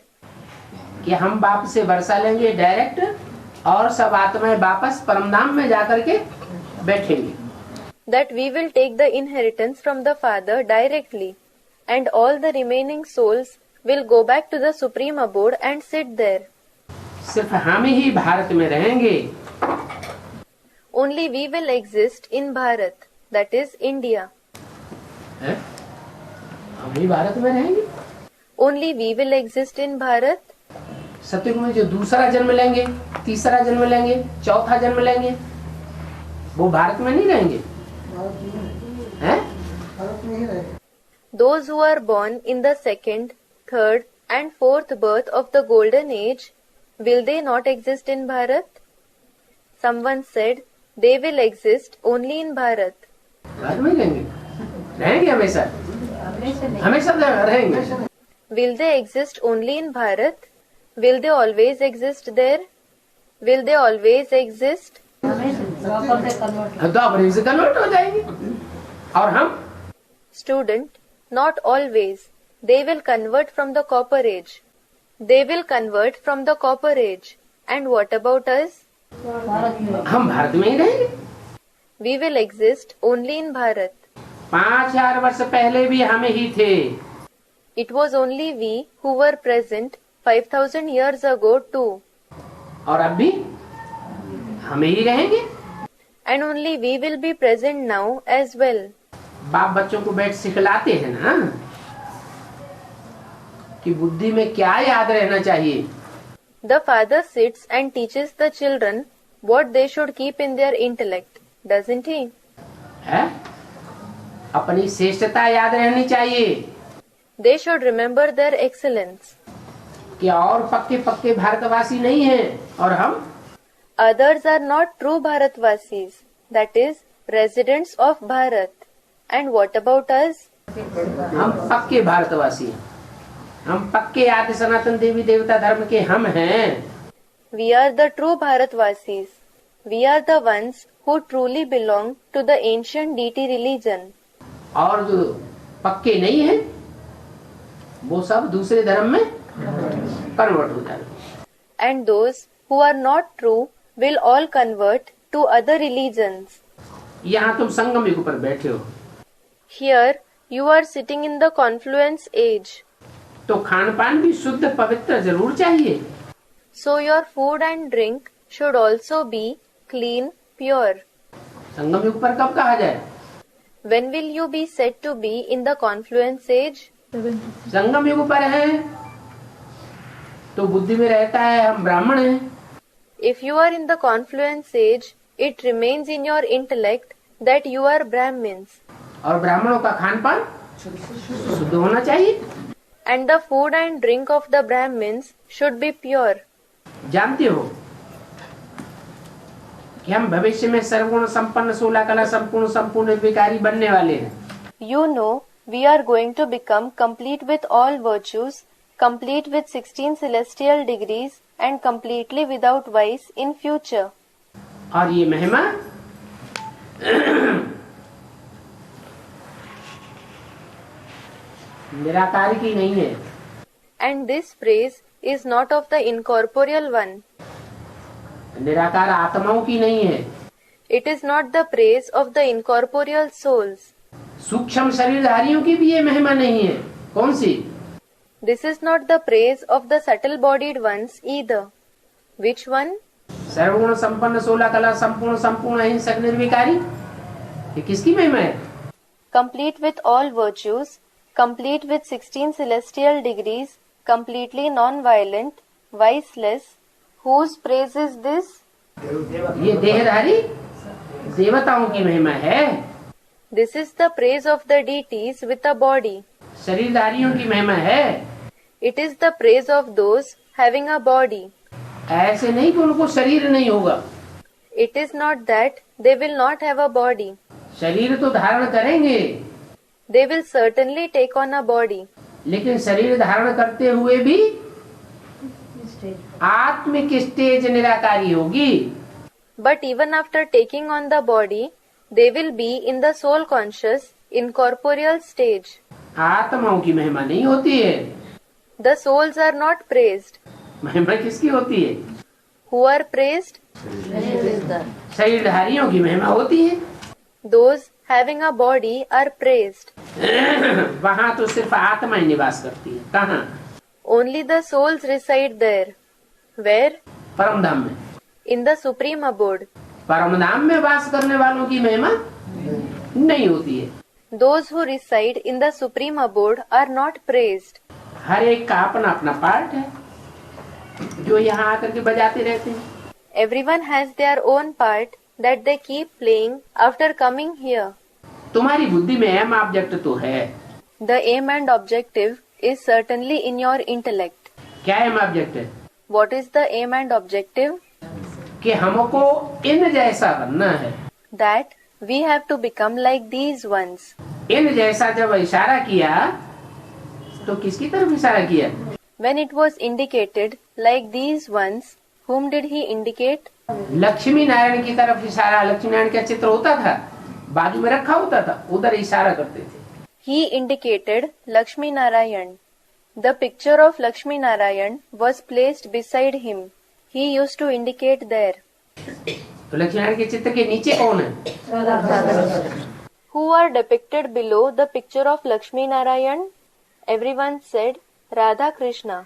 कि हम बाप से वर्षा लेंगे डायरेक्ट और सब आत्माएं वापस परमधाम में जाकर के बैठेंगे। That we will take the inheritance from the Father directly, and all the remaining souls will go back to the supreme abode and sit there. सिर्फ हम ही भारत में रहेंगे। Only we will exist in Bharat, that is India. हैं? हम ही भारत में रहेंगे। Only we will exist in Bharat. सत्युग में जो दूसरा जन्म लेंगे, तीसरा जन्म लेंगे, चौथा जन्म लेंगे, वो भारत में नहीं रहेंगे। हैं? Those who are born in the second, third, and fourth birth of the golden age, will they not exist in Bharat? Someone said they will exist only in Bharat. Bharat में रहेंगे, रहेंगे हमेशा, हमेशा रहेंगे। Will they exist only in Bharat? Will they always exist there? Will they always exist? द्वापर से convert हो जाएंगे। और हम? Student, not always. They will convert from the copper age. They will convert from the copper age. And what about us? हम भारत में ही रहेंगे। We will exist only in Bharat. 5000 वर्ष पहले भी हम ही थे। It was only we who were present 5000 years ago too. और अब भी हम ही रहेंगे। And only we will be present now as well. बाप बच्चों को बैठ सिखलाते हैं ना कि बुद्धि में क्या याद रहना चाहिए। The father sits and teaches the children what they should keep in their intellect, doesn't he? है? अपनी श्रेष्ठता याद रहनी चाहिए They should remember their excellence. कि और पक्के पक्के भारतवासी नहीं हैं और हम Others are not true Bharatvasis, that is, residents of Bharat. And what about us? हम पक्के भारतवासी हैं। हम पक्के आदि सनातन देवी देवता धर्म के हम हैं। We are the true Bharatvasis. We are the ones who truly belong to the ancient deity religion. और जो पक्के नहीं हैं वो सब दूसरे धर्म में कन्वर्ट हो जाएंगे। And those who are not true will all convert to other religions. यहाँ तुम संगम युग पर बैठे हो Here you are sitting in the confluence age. तो खान पान भी शुद्ध पवित्र जरूर चाहिए। So your food and drink should also be clean, pure. संगम युग पर कब कहा जाए? When will you be said to be in the confluence age? संगम युग पर है तो बुद्धि में रहता है हम ब्राह्मण हैं। If you are in the confluence age, it remains in your intellect that you are Brahmins. और ब्राह्मणों का खान पान शुद्ध होना चाहिए। And the food and drink of the Brahmins should be pure. जानते हो कि हम भविष्य में सर्वगुण संपन्न 16 कला संपूर्ण विकारी बनने वाले हैं। You know, we are going to become complete with all virtues, complete with 16 celestial degrees, and completely without vice in future. और ये महिमा निराकार की नहीं है। And this praise is not of the incorporeal one. निराकार आत्माओं की नहीं है। It is not the praise of the incorporeal souls. सूक्ष्म शरीरधारियों की भी ये महिमा नहीं है। कौन सी? This is not the praise of the subtle bodied ones either. Which one? सर्वगुण संपन्न 16 कला संपूर्ण अहिंसक निर्विकारी, ये किसकी महिमा है? Complete with all virtues, complete with 16 celestial degrees, completely non-violent, viceless. Whose praise is this? ये देहधारी देवताओं की महिमा है। This is the praise of the deities with a body. शरीरधारियों की महिमा है। It is the praise of those having a body. ऐसे नहीं कि उनको शरीर नहीं होगा। It is not that they will not have a body. शरीर तो धारण करेंगे, They will certainly take on a body. लेकिन शरीर धारण करते हुए भी आत्मिक स्टेज निराकारी होगी। But even after taking on the body, they will be in the soul conscious, incorporeal stage. आत्माओं की महिमा नहीं होती है। The souls are not praised. महिमा किसकी होती है? Who are praised? शरीरधारियों की महिमा होती है। Those having a body are praised. वहाँ तो सिर्फ आत्मा ही निवास करती है। कहाँ? Only the souls reside there. Where? परम धाम में। In the supreme abode. परम धाम में वास करने वालों की महिमा नहीं होती है। Those who reside in the supreme abode are not praised. हर एक का अपना अपना पार्ट है जो यहाँ आकर के बजाते रहते हैं। Everyone has their own part that they keep playing after coming here. तुम्हारी बुद्धि में एम ऑब्जेक्ट तो है। The aim and objective is certainly in your intellect. क्या एम ऑब्जेक्ट है? What is the aim and objective? कि हमको इन जैसा बनना है। That we have to become like these ones. इन जैसा जब इशारा किया तो किसकी तरफ इशारा किया? When it was indicated like these ones, whom did he indicate? Lakshmi Narayan की तरफ इशारा। लक्ष्मी नारायण का चित्र होता था, बाजू में रखा होता था, उधर इशारा करते थे। He indicated Lakshmi Narayan. The picture of Lakshmi Narayan was placed beside him. He used to indicate there. तो लक्ष्मी नारायण के चित्र के नीचे कौन है? Who are depicted below the picture of Lakshmi Narayan? Everyone said Radha Krishna.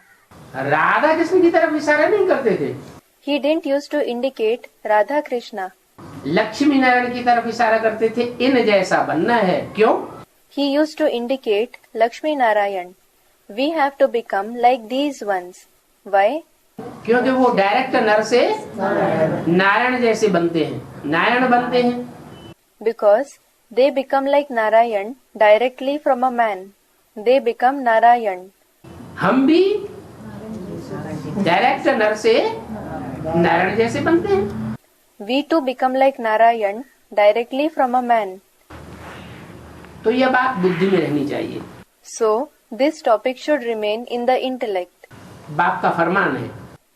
Radha Krishna की तरफ इशारा नहीं करते थे, He didn't used to indicate Radha Krishna. Lakshmi Narayan की तरफ इशारा करते थे, इन जैसा बनना है। क्यों? He used to indicate Lakshmi Narayan. We have to become like these ones. Why? क्योंकि वो डायरेक्ट नर से नारायण जैसे बनते हैं, नारायण बनते हैं। Because they become like Narayan directly from a man. They become Narayan. हम भी डायरेक्ट नर से नारायण जैसे बनते हैं। We too become like Narayan directly from a man. तो यह बात बुद्धि में रहनी चाहिए। So, this topic should remain in the intellect. बाप का फरमान है,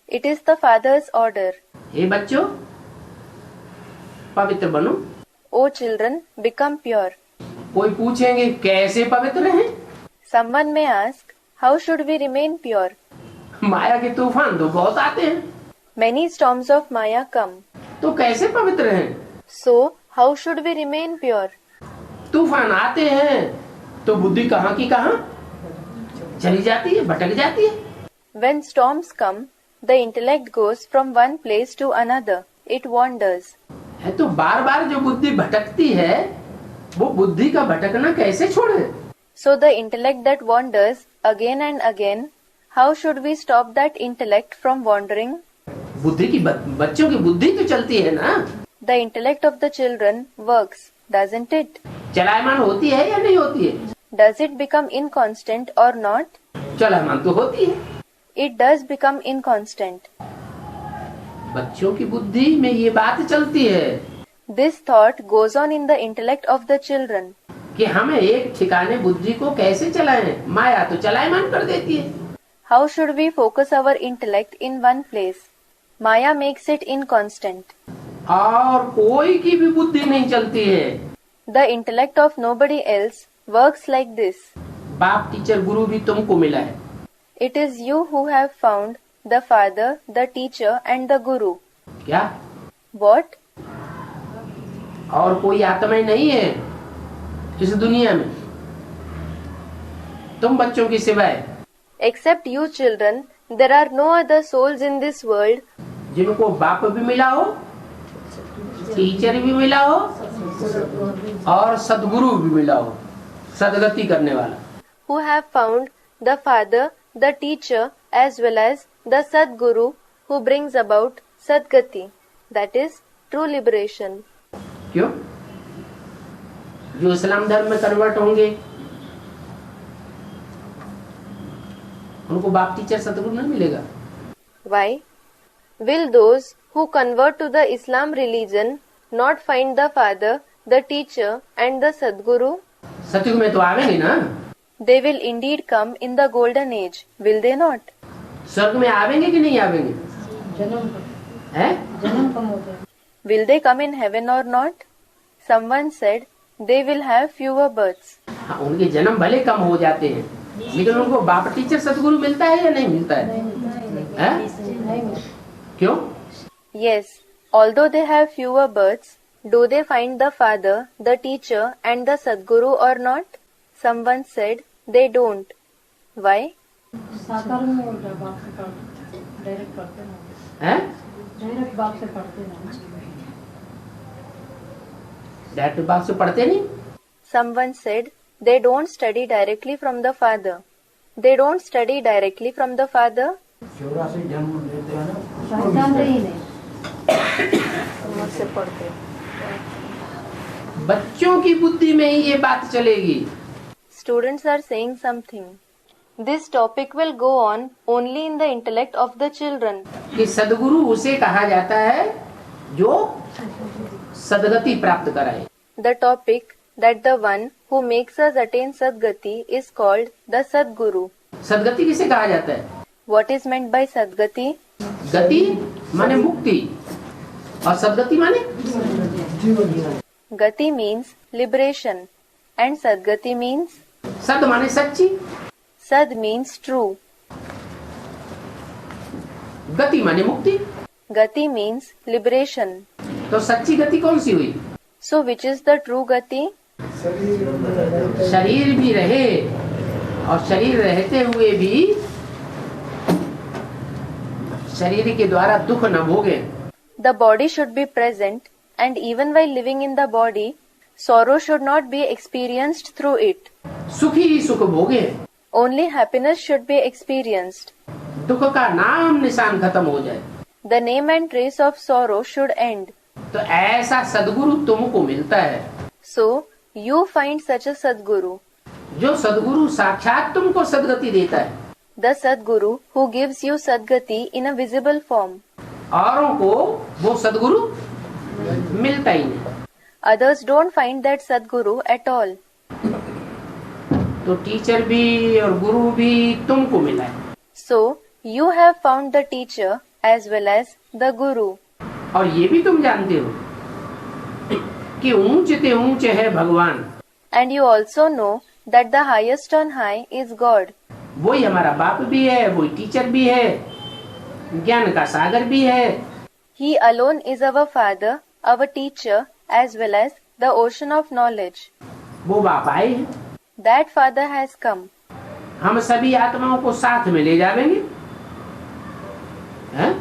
It is the Father's order. हे बच्चों पवित्र बनो। O children, become pure. कोई पूछेंगे कैसे पवित्र हैं? Someone may ask, how should we remain pure? माया के तूफान तो बहुत आते हैं, Many storms of Maya come. तो कैसे पवित्र हैं? So, how should we remain pure? तूफान आते हैं तो बुद्धि कहाँ की कहाँ चली जाती है, भटक जाती है। When storms come, the intellect goes from one place to another. It wanders. है तो बार बार जो बुद्धि भटकती है, वो बुद्धि का भटकना कैसे छोड़े? So the intellect that wanders again and again, how should we stop that intellect from wandering? बुद्धि की बच्चों की बुद्धि तो चलती है ना, The intellect of the children works, doesn't it? चलायमान होती है या नहीं होती है? Does it become inconstant or not? चलायमान तो होती है। It does become inconstant. बच्चों की बुद्धि में ये बात चलती है This thought goes on in the intellect of the children. कि हमें एक ठिकाने बुद्धि को कैसे चलाएं, माया तो चलायमान कर देती है। How should we focus our intellect in one place? Maya makes it inconstant. और कोई की भी बुद्धि नहीं चलती है। The intellect of nobody else works like this. बाप टीचर गुरु भी तुमको मिला है। It is you who have found the father, the teacher and the guru. क्या? What? और कोई आत्माएं नहीं है इस दुनिया में तुम बच्चों की सिवाय, Except you children, there are no other souls in this world जिनको बाप भी मिला हो, टीचर भी मिला हो और सदगुरु भी मिला हो, सदगति करने वाला। who have found the father, the teacher as well as the Sadguru who brings about Sadgati, that is true liberation. क्यों? जो इस्लाम धर्म में कन्वर्ट होंगे उनको बाप टीचर सदगुरु नहीं मिलेगा। Why? Will those who convert to the Islam religion not find the father, the teacher and the Sadguru? सतयुग में तो आवेंगे ना, They will indeed come in the golden age, will they not? स्वर्ग में आवेंगे कि नहीं आवेंगे? हैं? Will they come in heaven or not? Someone said they will have fewer births. हाँ, उनके जन्म भले कम हो जाते हैं लेकिन उनको बाप टीचर सदगुरु मिलता है या नहीं मिलता है? हैं? क्यों? Yes, although they have fewer births, do they find the father, the teacher and the Sadguru or not? Someone said they don't. Why? साकार में उल्टा बाप से पढ़ते, डायरेक्ट पढ़ते ना, हैं? डायरेक्ट बाप से पढ़ते ना। डायरेक्ट बाप से पढ़ते नहीं? Someone said they don't study directly from the father. They don't study directly from the father. पहचानते ही नहीं, मुझसे पढ़ते। बच्चों की बुद्धि में ही ये बात चलेगी। Students are saying something. This topic will go on only in the intellect of the children. कि सदगुरु उसे कहा जाता है जो सदगति प्राप्त कराए। The topic that the one who makes us attain Sadgati is called the Sadguru. सदगति किसे कहा जाता है? What is meant by Sadgati? गति माने मुक्ति और सदगति माने Gati means liberation and Sadgati means सद माने सच्ची, Sad means true. गति माने मुक्ति, Gati means liberation. तो सच्ची गति कौन सी हुई? So which is the true Gati? शरीर में रहते शरीर भी रहे और शरीर रहते हुए भी शरीर के द्वारा दुख न भोगे। The body should be present, and even while living in the body, sorrow should not be experienced through it. सुखी ही सुख भोगे, Only happiness should be experienced. दुख का नाम निशान खत्म हो जाए। The name and trace of sorrow should end. तो ऐसा सदगुरु तुमको मिलता है, So, you find such a Sadguru, जो सदगुरु साक्षात तुमको सदगति देता है। the Sadguru who gives you Sadgati in a visible form. औरों को वो सदगुरु मिलता ही नहीं। Others don't find that Sadguru at all. तो टीचर भी और गुरु भी तुमको मिला है। So, you have found the teacher as well as the Guru. और ये भी तुम जानते हो कि ऊंचे ते ऊंचे है भगवान, And you also know that the highest on high is God. वही हमारा बाप भी है, वही टीचर भी है, ज्ञान का सागर भी है। He alone is our Father, our teacher, as well as the ocean of knowledge. वो बाप आए हैं, That Father has come. हम सभी आत्माओं को साथ में ले जाएंगे, हैं?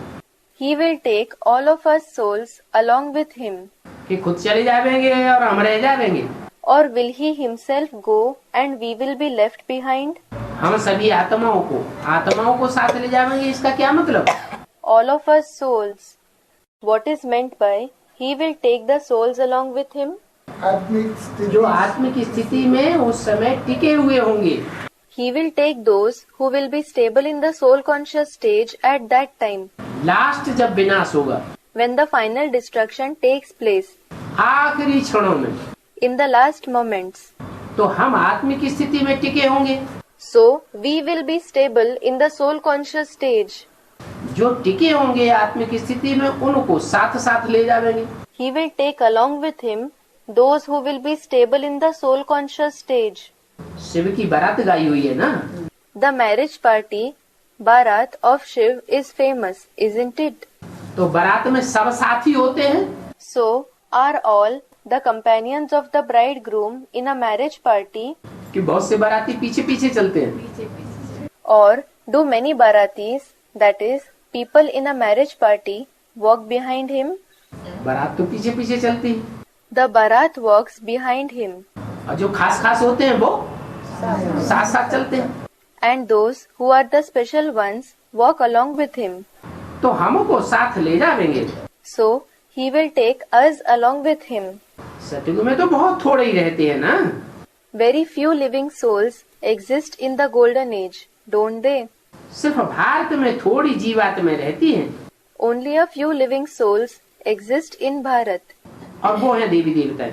He will take all of us souls along with him. कि खुद चले जाएंगे और हम रह जाएंगे। Or will he himself go and we will be left behind? हम सभी आत्माओं को साथ ले जाएंगे, इसका क्या मतलब? All of us souls. What is meant by he will take the souls along with him? आत्मिक स्थिति जो आत्मिक स्थिति में उस समय टिके हुए होंगे, He will take those who will be stable in the soul conscious stage at that time, last जब विनाश होगा, when the final destruction takes place, आखिरी क्षणों में, in the last moments. तो हम आत्मिक स्थिति में टिके होंगे। So, we will be stable in the soul conscious stage. जो टिके होंगे आत्मिक स्थिति में, उनको साथ साथ ले जाएंगे। He will take along with him those who will be stable in the soul conscious stage. Shiv की बारात गाई हुई है ना, The marriage party, Bharat of Shiv, is famous, isn't it? तो बारात में सब साथी होते हैं, So, are all the companions of the bridegroom in a marriage party, कि बहुत से बाराती पीछे पीछे चलते हैं। or do many Bharatis, that is, people in a marriage party, walk behind him? बारात तो पीछे पीछे चलती है, The Bharat walks behind him, और जो खास खास होते हैं वो साथ साथ चलते हैं। and those who are the special ones walk along with him. तो हमको साथ ले जाएंगे। So, he will take us along with him. सतयुग में तो बहुत थोड़े ही रहते हैं ना, Very few living souls exist in the golden age, don't they? सिर्फ भारत में थोड़ी जीवात्माएं रहती हैं, Only a few living souls exist in Bharat, और वो है देवी देवता।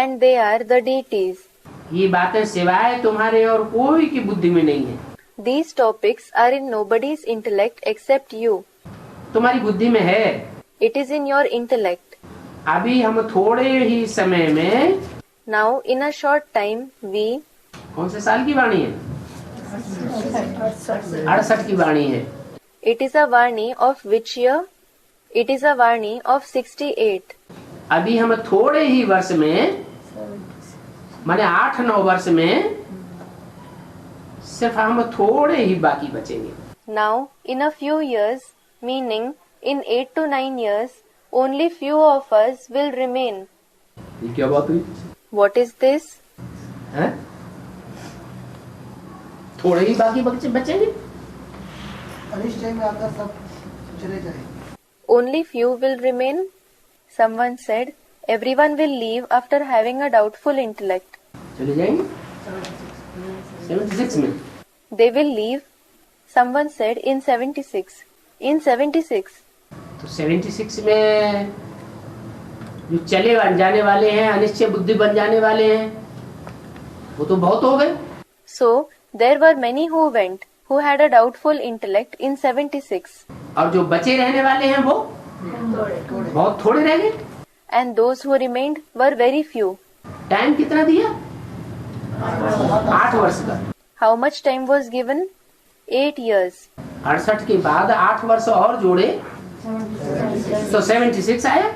and they are the deities. ये बातें सिवाय तुम्हारे और कोई की बुद्धि में नहीं है। These topics are in nobody's intellect except you. तुम्हारी बुद्धि में है। It is in your intellect. अभी हम थोड़े ही समय में, Now, in a short time, we, कौन से साल की वाणी है? 68 की वाणी है। it is a Vani of which year? It is a Vani of 68. अभी हम थोड़े ही वर्ष में, माने 8-9 वर्ष में, सिर्फ हम थोड़े ही बाकी बचेंगे। Now, in a few years, meaning in 8 to 9 years, only few of us will remain. ये क्या बात हुई? What is this? हैं? थोड़े ही बाकी बचेंगे। अनिश्चय में आकर सब चले जाए। Only few will remain? Someone said, everyone will leave after having a doubtful intellect. चले जाएंगे 76 में। They will leave, someone said, in 76. In 76. तो 76 में जो चले जाने वाले हैं, अनिश्चय बुद्धि बन जाने वाले हैं, वो तो बहुत हो गए। So, there were many who went, who had a doubtful intellect in 76. और जो बचे रहने वाले हैं वो बहुत थोड़े रह गए। And those who remained were very few. Time कितना दिया? 8 वर्ष का। How much time was given? 8 years. 68 के बाद 8 वर्ष और जोड़े तो 76 आया।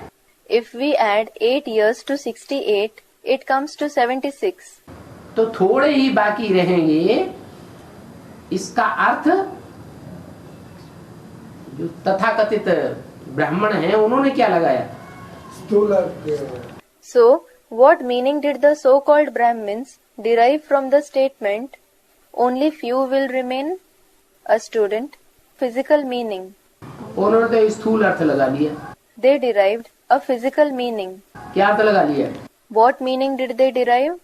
If we add 8 years to 68, it comes to 76. तो थोड़े ही बाकी रहेंगे। इसका अर्थ जो तथाकथित ब्राह्मण हैं उन्होंने क्या लगाया? स्थूल So, what meaning did the so-called Brahmins derive from the statement, only few will remain? A student, physical meaning. उन्होंने तो स्थूल अर्थ लगा लिया। They derived a physical meaning. क्या अर्थ लगा लिया? What meaning did they derive?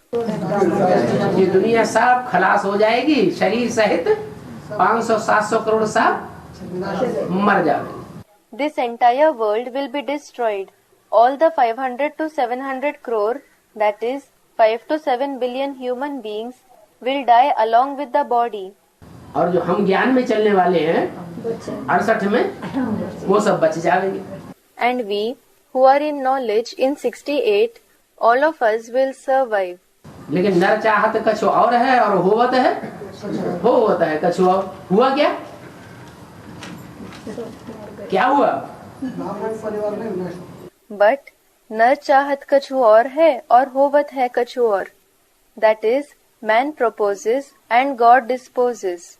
ये दुनिया सब खलास हो जाएगी, शरीर सहित 500-700 करोड़ सब मर जाएंगे। This entire world will be destroyed. All the 500 to 700 crore, that is 5 to 7 billion human beings, will die along with the body. और जो हम ज्ञान में चलने वाले हैं 68 में वो सब बच जाएंगे। And we, who are in knowledge in 68, all of us will survive. लेकिन नर चाहत कछु और है और होवत है कछु और। हुआ क्या? क्या हुआ? परिवार में नष्ट। But नर चाहत कछु और है और होवत है कछु और. That is, man proposes and God disposes.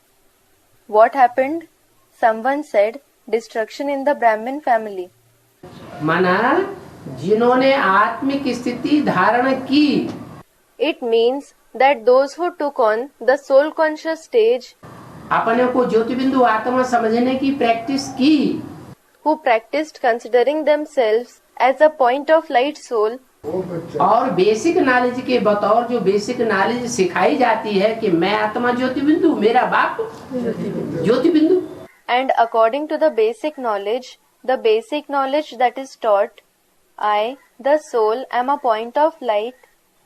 What happened? Someone said destruction in the Brahmin family. माना जिन्होंने आत्मिक स्थिति धारण की, It means that those who took on the soul conscious stage, अपने को ज्योतिबिंदु आत्मा समझने की प्रैक्टिस की, who practiced considering themselves as a point of light soul, वो बच्चा और बेसिक नॉलेज के बतौर जो बेसिक नॉलेज सिखाई जाती है कि मैं आत्मा ज्योतिबिंदु, मेरा बाप ज्योतिबिंदु, and according to the basic knowledge that is taught, I, the soul, am a point of light.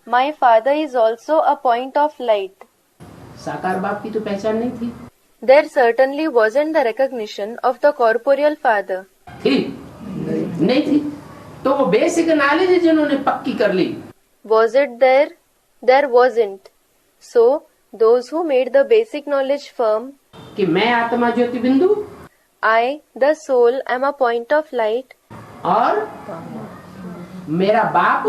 My father is also a point of light. साकार बाप की तो पहचान नहीं थी। There certainly wasn't the recognition of the corporeal father. थी? नहीं थी। तो वो बेसिक नॉलेज जिन्होंने पक्की कर ली, Was it there? There wasn't. So, those who made the basic knowledge firm, कि मैं आत्मा ज्योतिबिंदु I, the soul, am a point of light, और मेरा बाप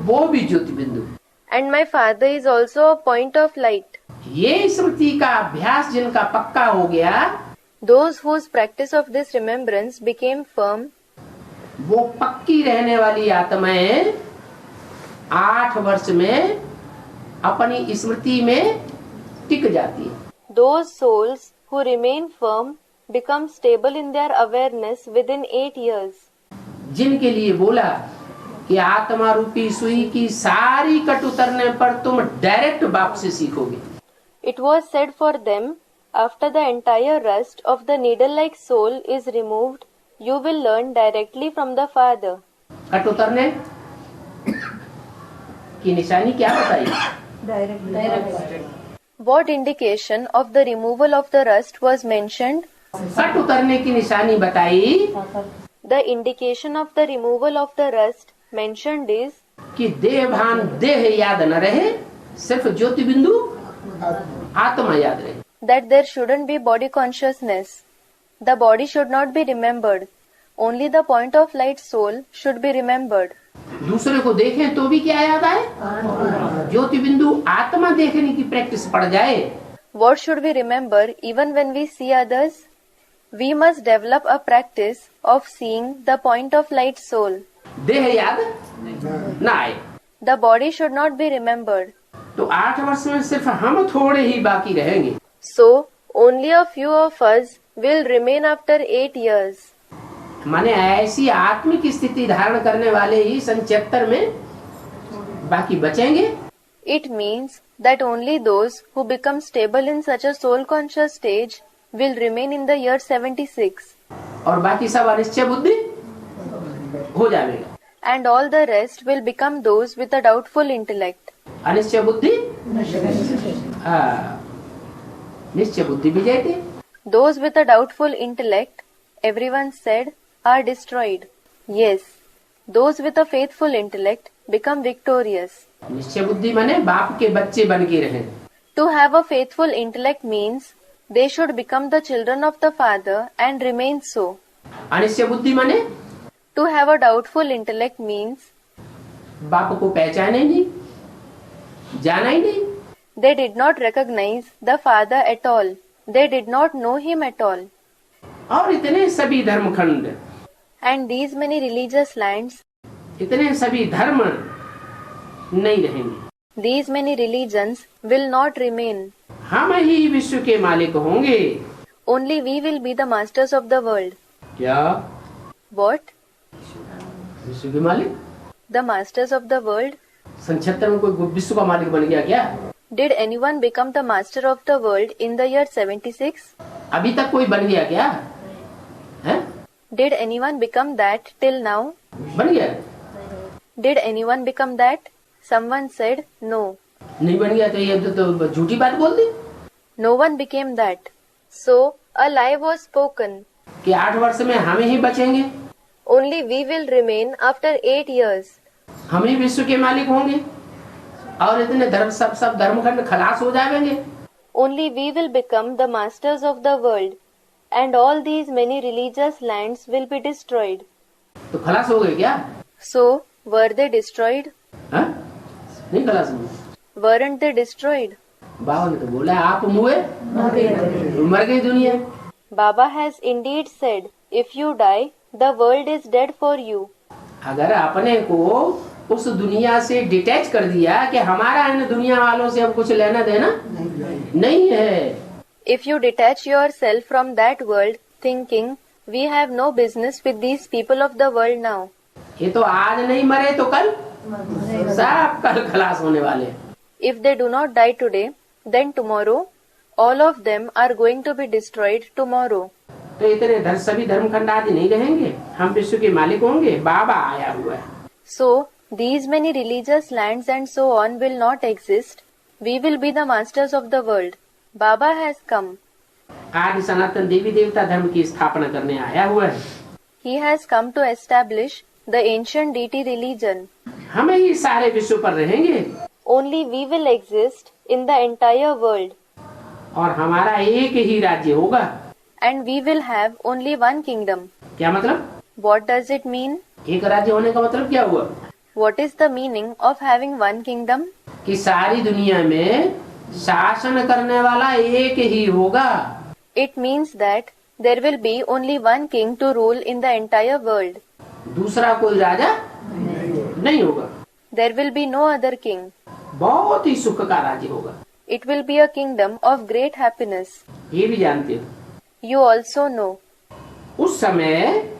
वो भी ज्योतिबिंदु, and my father is also a point of light. ये स्मृति का अभ्यास जिनका पक्का हो गया, Those whose practice of this remembrance became firm, वो पक्की रहने वाली आत्माएं 8 वर्ष में अपनी स्मृति में टिक जाती है। those souls who remain firm become stable in their awareness within 8 years. जिनके लिए बोला कि आत्मा रूपी सुई की सारी कट उतरने पर तुम डायरेक्ट बाप से सीखोगे। It was said for them, after the entire rust of the needle-like soul is removed, you will learn directly from the Father. Cut उतरने की निशानी क्या बताई? What indication of the removal of the rust was mentioned? Cut उतरने की निशानी बताई The indication of the removal of the rust mentioned is कि देह भान देह याद न रहे, सिर्फ ज्योति बिंदु आत्मा याद रहे। that there shouldn't be body consciousness. The body should not be remembered. Only the point of light soul should be remembered. दूसरे को देखें तो भी क्या याद आए? ज्योति बिंदु आत्मा देखने की प्रैक्टिस पड़ जाए। What should we remember even when we see others? We must develop a practice of seeing the point of light soul. देह याद न आए The body should not be remembered. तो 8 वर्ष में सिर्फ हम थोड़े ही बाकी रहेंगे। So, only a few of us will remain after 8 years. माने ऐसी आत्मिक स्थिति धारण करने वाले ही सन 76 में बाकी बचेंगे। It means that only those who become stable in such a soul conscious stage will remain in the year 76. और बाकी सब अनिश्चय बुद्धि हो जाएगा। And all the rest will become those with a doubtful intellect. Anishchay बुद्धि निश्चय बुद्धि विजयते। Those with a doubtful intellect, everyone said, are destroyed. Yes, those with a faithful intellect become victorious. निश्चय बुद्धि माने बाप के बच्चे बन के रहे। To have a faithful intellect means they should become the children of the Father and remain so. Anishchay बुद्धि माने To have a doubtful intellect means बाप को पहचाना ही नहीं, जाना ही नहीं, they did not recognize the Father at all. They did not know him at all. और इतने सभी धर्मखंड, And these many religious lands, इतने सभी धर्म नहीं रहेंगे। these many religions will not remain. हम ही विश्व के मालिक होंगे। Only we will be the masters of the world. क्या What? विश्व के मालिक? The masters of the world? सन 76 में कोई विश्व का मालिक बन गया क्या? Did anyone become the master of the world in the year 76? अभी तक कोई बन गया क्या? हैं? Did anyone become that till now? बन गया? Did anyone become that? Someone said no. नहीं बन गया तो ये तो झूठी बात बोल दी No one became that. So a lie was spoken. कि 8 वर्ष में हम ही बचेंगे, Only we will remain after 8 years. हम ही विश्व के मालिक होंगे और इतने धर्म सब धर्मखंड खलास हो जाएंगे। Only we will become the masters of the world, and all these many religious lands will be destroyed. तो खलास हो गए क्या? So were they destroyed? हाँ? नहीं खलास हुए। Weren't they destroyed? बाबा ने तो बोला आप मुए मर गई दुनिया। Baba has indeed said, if you die, the world is dead for you. अगर अपने को उस दुनिया से डिटैच कर दिया कि हमारा इन दुनिया वालों से अब कुछ लेना देना नहीं है। If you detach yourself from that world, thinking, we have no business with these people of the world now. ये तो आज नहीं मरे तो कल सब कल खलास होने वाले हैं। If they do not die today, then tomorrow, all of them are going to be destroyed tomorrow. तो इतने सभी धर्मखंड आदि नहीं रहेंगे, हम विश्व के मालिक होंगे। बाबा आया हुआ है। So, these many religious lands and so on will not exist. We will be the masters of the world. Baba has come. आज सनातन देवी देवता धर्म की स्थापना करने आया हुआ है। He has come to establish the ancient deity religion. हम ही सारे विश्व पर रहेंगे Only we will exist in the entire world. और हमारा एक ही राज्य होगा। And we will have only one kingdom. क्या मतलब? What does it mean? एक राज्य होने का मतलब क्या हुआ? What is the meaning of having one kingdom? कि सारी दुनिया में शासन करने वाला एक ही होगा। It means that there will be only one king to rule in the entire world. दूसरा कोई राजा नहीं होगा। There will be no other king. बहुत ही सुख का राज्य होगा। It will be a kingdom of great happiness. ये भी जानते हो। You also know. उस समय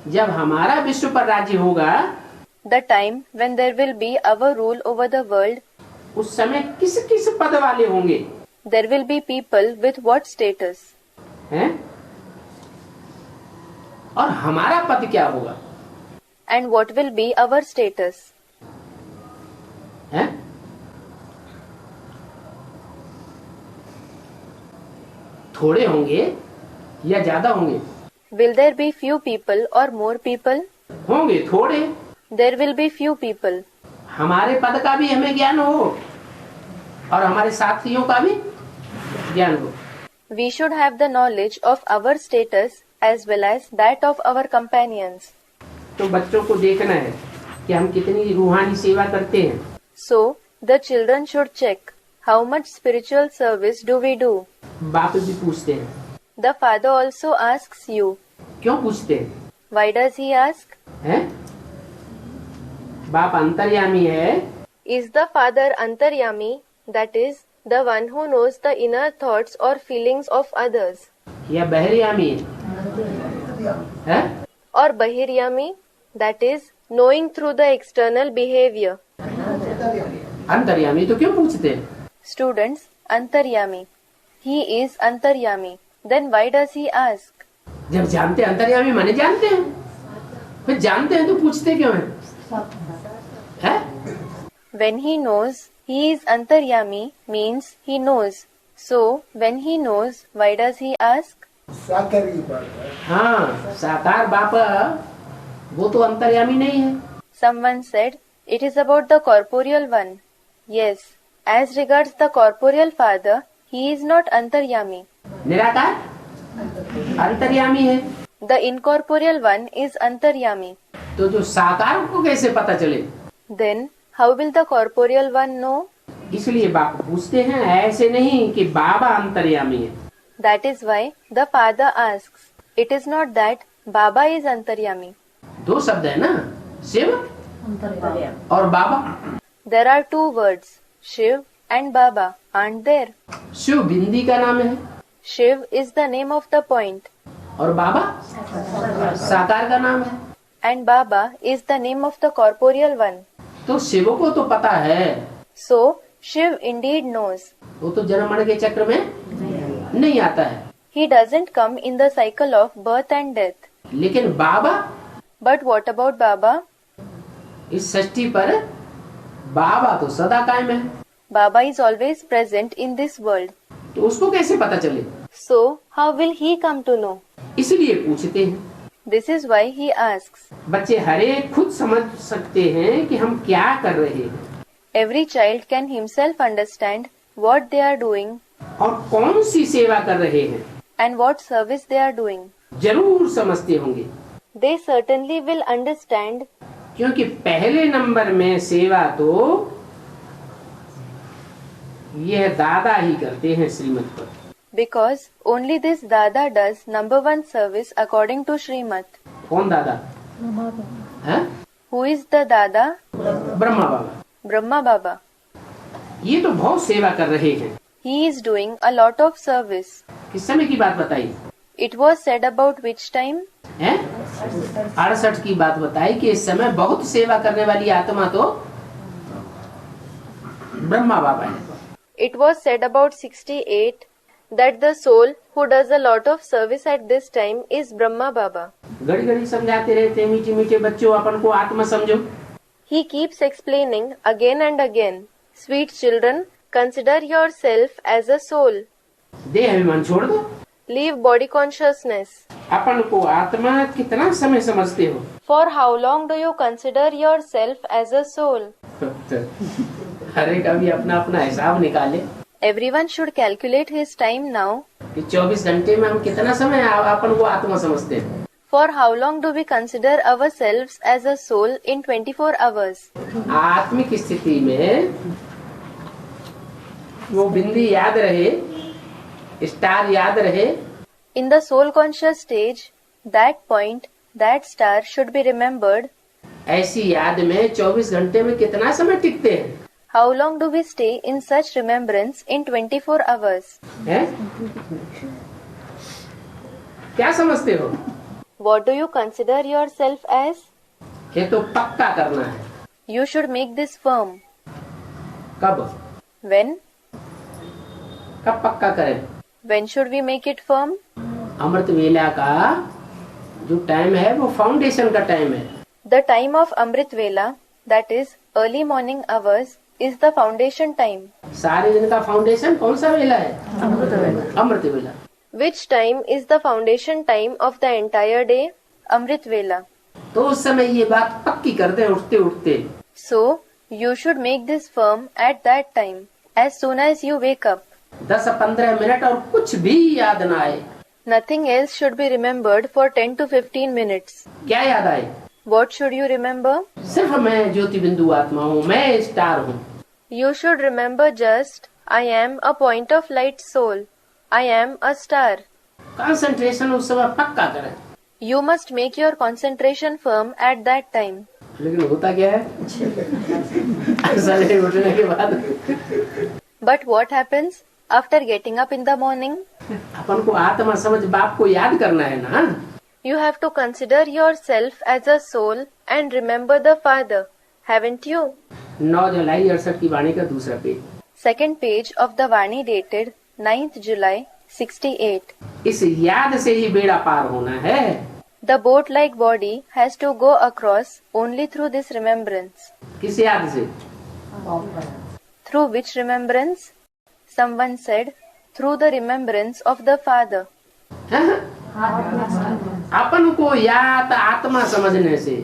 जब हमारा विश्व पर राज्य होगा, The time when there will be our rule over the world, उस समय किस किस पद वाले होंगे? there will be people with what status? हैं? और हमारा पद क्या होगा? And what will be our status? हैं? थोड़े होंगे या ज्यादा होंगे? Will there be few people or more people? होंगे थोड़े। There will be few people. हमारे पद का भी हमें ज्ञान हो और हमारे साथियों का भी ज्ञान हो। We should have the knowledge of our status as well as that of our companions. तो बच्चों को देखना है कि हम कितनी रूहानी सेवा करते हैं। So, the children should check how much spiritual service do we do. बाप भी पूछते हैं। The father also asks you. क्यों पूछते हैं? Why does he ask? हैं? बाप अंतर्यामी है। Is the father Antaryami, that is, the one who knows the inner thoughts or feelings of others? या बहरियामी है? Or Bahiryami, that is, knowing through the external behavior? अंतर्यामी तो क्यों पूछते हैं? Students, Antaryami. He is Antaryami. Then why does he ask? जब जानते हैं अंतर्यामी माने जानते हैं, फिर जानते हैं तो पूछते क्यों हैं? है? When he knows he is Antaryami means he knows. So, when he knows, why does he ask? साकारी बात है। हाँ, साकार बाप वो तो अंतर्यामी नहीं है। Someone said, it is about the corporeal one. Yes, As regards the corporeal father, he is not antaryami. निराकार अंतर्यामी है। The incorporeal one is antaryami. तो जो साकार को कैसे पता चले? Then how will the corporeal one know? इसलिए बाप पूछते हैं, ऐसे नहीं कि बाबा अंतर्यामी है। That is why the father asks. It is not that Baba is antaryami. दो शब्द है ना, शिव और बाबा। There are two words, Shiv and Baba, aren't there? Shiv बिंदी का नाम है Shiv is the name of the point और बाबा साकार का नाम है। and Baba is the name of the corporeal one. तो शिव को तो पता है, So Shiv indeed knows. वो तो जन्म मरण के चक्र में नहीं आता है। He doesn't come in the cycle of birth and death. लेकिन बाबा, But what about Baba? इस सृष्टि पर बाबा तो सदा कायम है, Baba is always present in this world. तो उसको कैसे पता चले? So how will he come to know? इसलिए पूछते हैं। This is why he asks. बच्चे हर एक खुद समझ सकते हैं कि हम क्या कर रहे हैं Every child can himself understand what they are doing और कौन सी सेवा कर रहे हैं, and what service they are doing. जरूर समझते होंगे, They certainly will understand क्योंकि पहले नंबर में सेवा तो यह दादा ही करते हैं श्रीमत पर। because only this Dada does number one service according to Srimad. कौन दादा है? Who is the Dada? Brahma Baba. Brahma Baba. ये तो बहुत सेवा कर रहे हैं। He is doing a lot of service. किस समय की बात बताई It was said about which time? है? 68 की बात बताई कि इस समय बहुत सेवा करने वाली आत्मा तो ब्रह्मा बाबा है। It was said about 68 that the soul who does a lot of service at this time is Brahma Baba. घड़ी घड़ी समझाते रहते हैं, मीठे मीठे बच्चों अपन को आत्मा समझो। He keeps explaining again and again, sweet children, consider yourself as a soul. देह अभिमान छोड़ दो। Leave body consciousness. अपन को आत्मा कितना समय समझते हो? For how long do you consider yourself as a soul? हर एक अभी अपना अपना हिसाब निकाले Everyone should calculate his time now. कि 24 घंटे में हम कितना समय अपन को आत्मा समझते हैं। For how long do we consider ourselves as a soul in 24 hours? आत्मिक स्थिति में वो बिंदी याद रहे, स्टार याद रहे। In the soul conscious stage, that point, that star should be remembered. ऐसी याद में 24 घंटे में कितना समय टिकते हैं? How long do we stay in such remembrance in 24 hours? है? क्या समझते हो? What do you consider yourself as? ये तो पक्का करना है। You should make this firm. कब? When? कब पक्का करें? When should we make it firm? अमृत वेला का जो टाइम है वो फाउंडेशन का टाइम है। The time of Amrit Vela, that is early morning hours, is the foundation time. सारे दिन का फाउंडेशन कौन सा वेला है? अमृत वेला। Which time is the foundation time of the entire day? Amrit Vela. तो उस समय ये बात पक्की कर दे उठते उठते। So, you should make this firm at that time, as soon as you wake up. 10-15 minute और कुछ भी याद ना आए। Nothing else should be remembered for 10 to 15 minutes. क्या याद आए? What should you remember? सिर्फ मैं ज्योति बिंदु आत्मा हूँ, मैं स्टार हूँ। You should remember just, I am a point of light soul. I am a star. Concentration उस समय पक्का करें। You must make your concentration firm at that time. लेकिन होता क्या है? सवेरे उठने के बाद But what happens after getting up in the morning? अपन को आत्मा समझ बाप को याद करना है ना। You have to consider yourself as a soul and remember the Father, haven't you? 9 जुलाई 68 की वाणी का दूसरा page. Second page of the Vani dated 9th July 68. इस याद से ही बेड़ा पार होना है। The boat-like body has to go across only through this remembrance. किस याद से? Through which remembrance? Someone said, through the remembrance of the Father. अपन को याद आत्मा समझने से।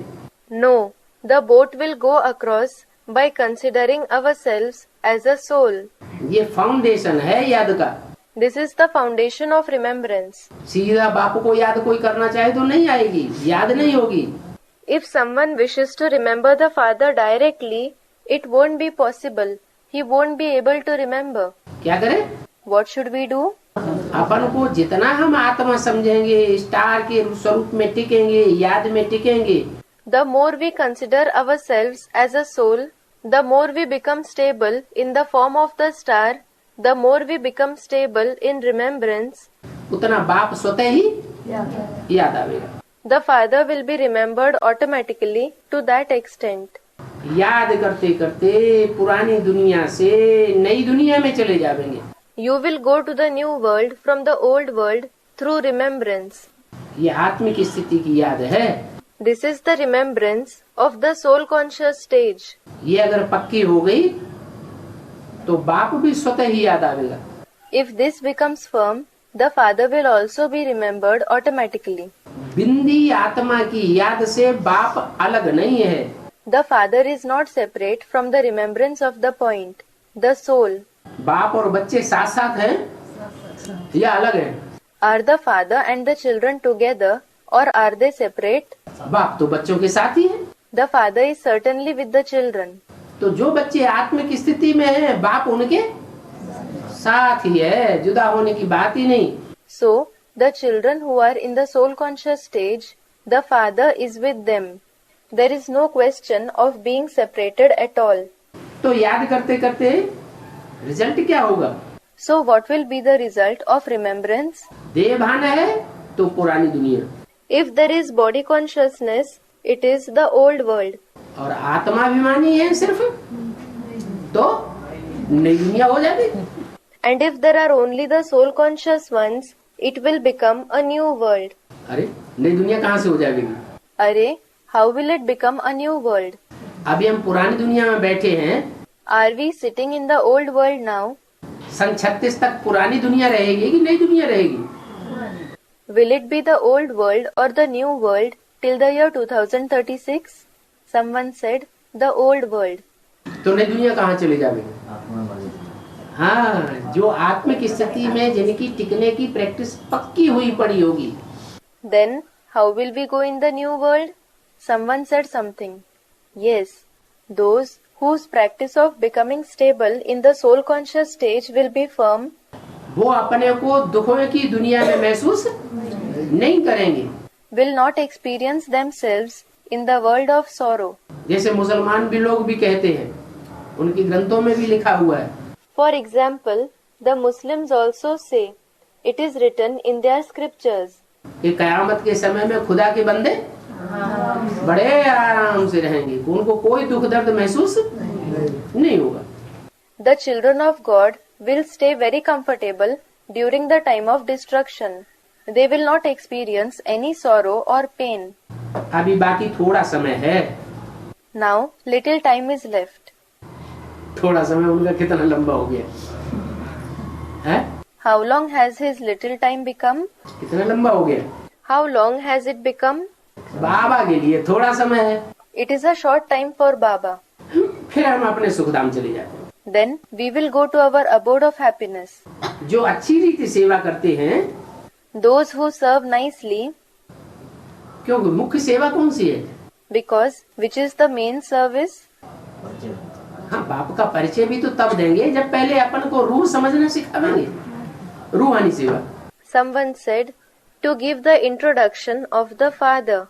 No, the boat will go across by considering ourselves as a soul. ये foundation है याद का। This is the foundation of remembrance. सीधा बाप को याद कोई करना चाहे तो नहीं आएगी, याद नहीं होगी। If someone wishes to remember the Father directly, it won't be possible. He won't be able to remember. क्या करें? What should we do? अपन को जितना हम आत्मा समझेंगे, स्टार के स्वरूप में टिकेंगे, याद में टिकेंगे, The more we consider ourselves as a soul, the more we become stable in the form of the star, the more we become stable in remembrance, उतना बाप स्वतः ही याद आवेगा। the Father will be remembered automatically to that extent. याद करते करते पुरानी दुनिया से नई दुनिया में चले जाएंगे। You will go to the new world from the old world through remembrance. ये आत्मिक स्थिति की याद है। This is the remembrance of the soul conscious stage. ये अगर पक्की हो गई तो बाप भी स्वतः ही याद आवेगा। If this becomes firm, the Father will also be remembered automatically. बिंदी आत्मा की याद से बाप अलग नहीं है। The Father is not separate from the remembrance of the point, the soul. बाप और बच्चे साथ साथ हैं या अलग हैं? Are the Father and the children together or are they separate? बाप तो बच्चों के साथ ही है। The Father is certainly with the children. तो जो बच्चे आत्मिक स्थिति में हैं, बाप उनके साथ ही है, जुदा होने की बात ही नहीं। So, the children who are in the soul conscious stage, the Father is with them. There is no question of being separated at all. तो याद करते करते रिजल्ट क्या होगा? So, what will be the result of remembrance? देह भान है तो पुरानी दुनिया, If there is body consciousness, it is the old world. और आत्माभिमानी है सिर्फ तो नई दुनिया हो जाएगी। And if there are only the soul conscious ones, it will become a new world. अरे नई दुनिया कहाँ से हो जाएगी? Array, how will it become a new world? अभी हम पुरानी दुनिया में बैठे हैं, Are we sitting in the old world now? सन 36 तक पुरानी दुनिया रहेगी कि नई दुनिया रहेगी? Will it be the old world or the new world till the year 2036? Someone said, the old world. तो नई दुनिया कहाँ चले जाएगी? हाँ, जो आत्मिक स्थिति में जिनकी टिकने की प्रैक्टिस पक्की हुई पड़ी होगी। Then, how will we go in the new world? Someone said something. Yes, those whose practice of becoming stable in the soul conscious stage will be firm, वो अपने को दुखों की दुनिया में महसूस नहीं करेंगे। will not experience themselves in the world of sorrow. जैसे मुसलमान भी लोग भी कहते हैं, उनकी ग्रंथों में भी लिखा हुआ है। For example, the Muslims also say, it is written in their scriptures, कि कयामत के समय में खुदा के बंदे बड़े आराम से रहेंगे, उनको कोई दुख दर्द महसूस नहीं होगा। the children of God will stay very comfortable during the time of destruction. They will not experience any sorrow or pain. अभी बाकी थोड़ा समय है। Now, little time is left. थोड़ा समय उनका कितना लंबा हो गया है? How long has his little time become? कितना लंबा हो गया? How long has it become? बाबा के लिए थोड़ा समय है, It is a short time for Baba. फिर हम अपने सुखधाम चले जाते हैं। Then we will go to our abode of happiness. जो अच्छी रीति सेवा करते हैं, Those who serve nicely, क्योंकि मुख्य सेवा कौन सी है? because which is the main service? हाँ, बाप का परिचय भी तो तब देंगे जब पहले अपन को रूह समझना सिखावेंगे, रूहानी सेवा। Someone said, to give the introduction of the Father.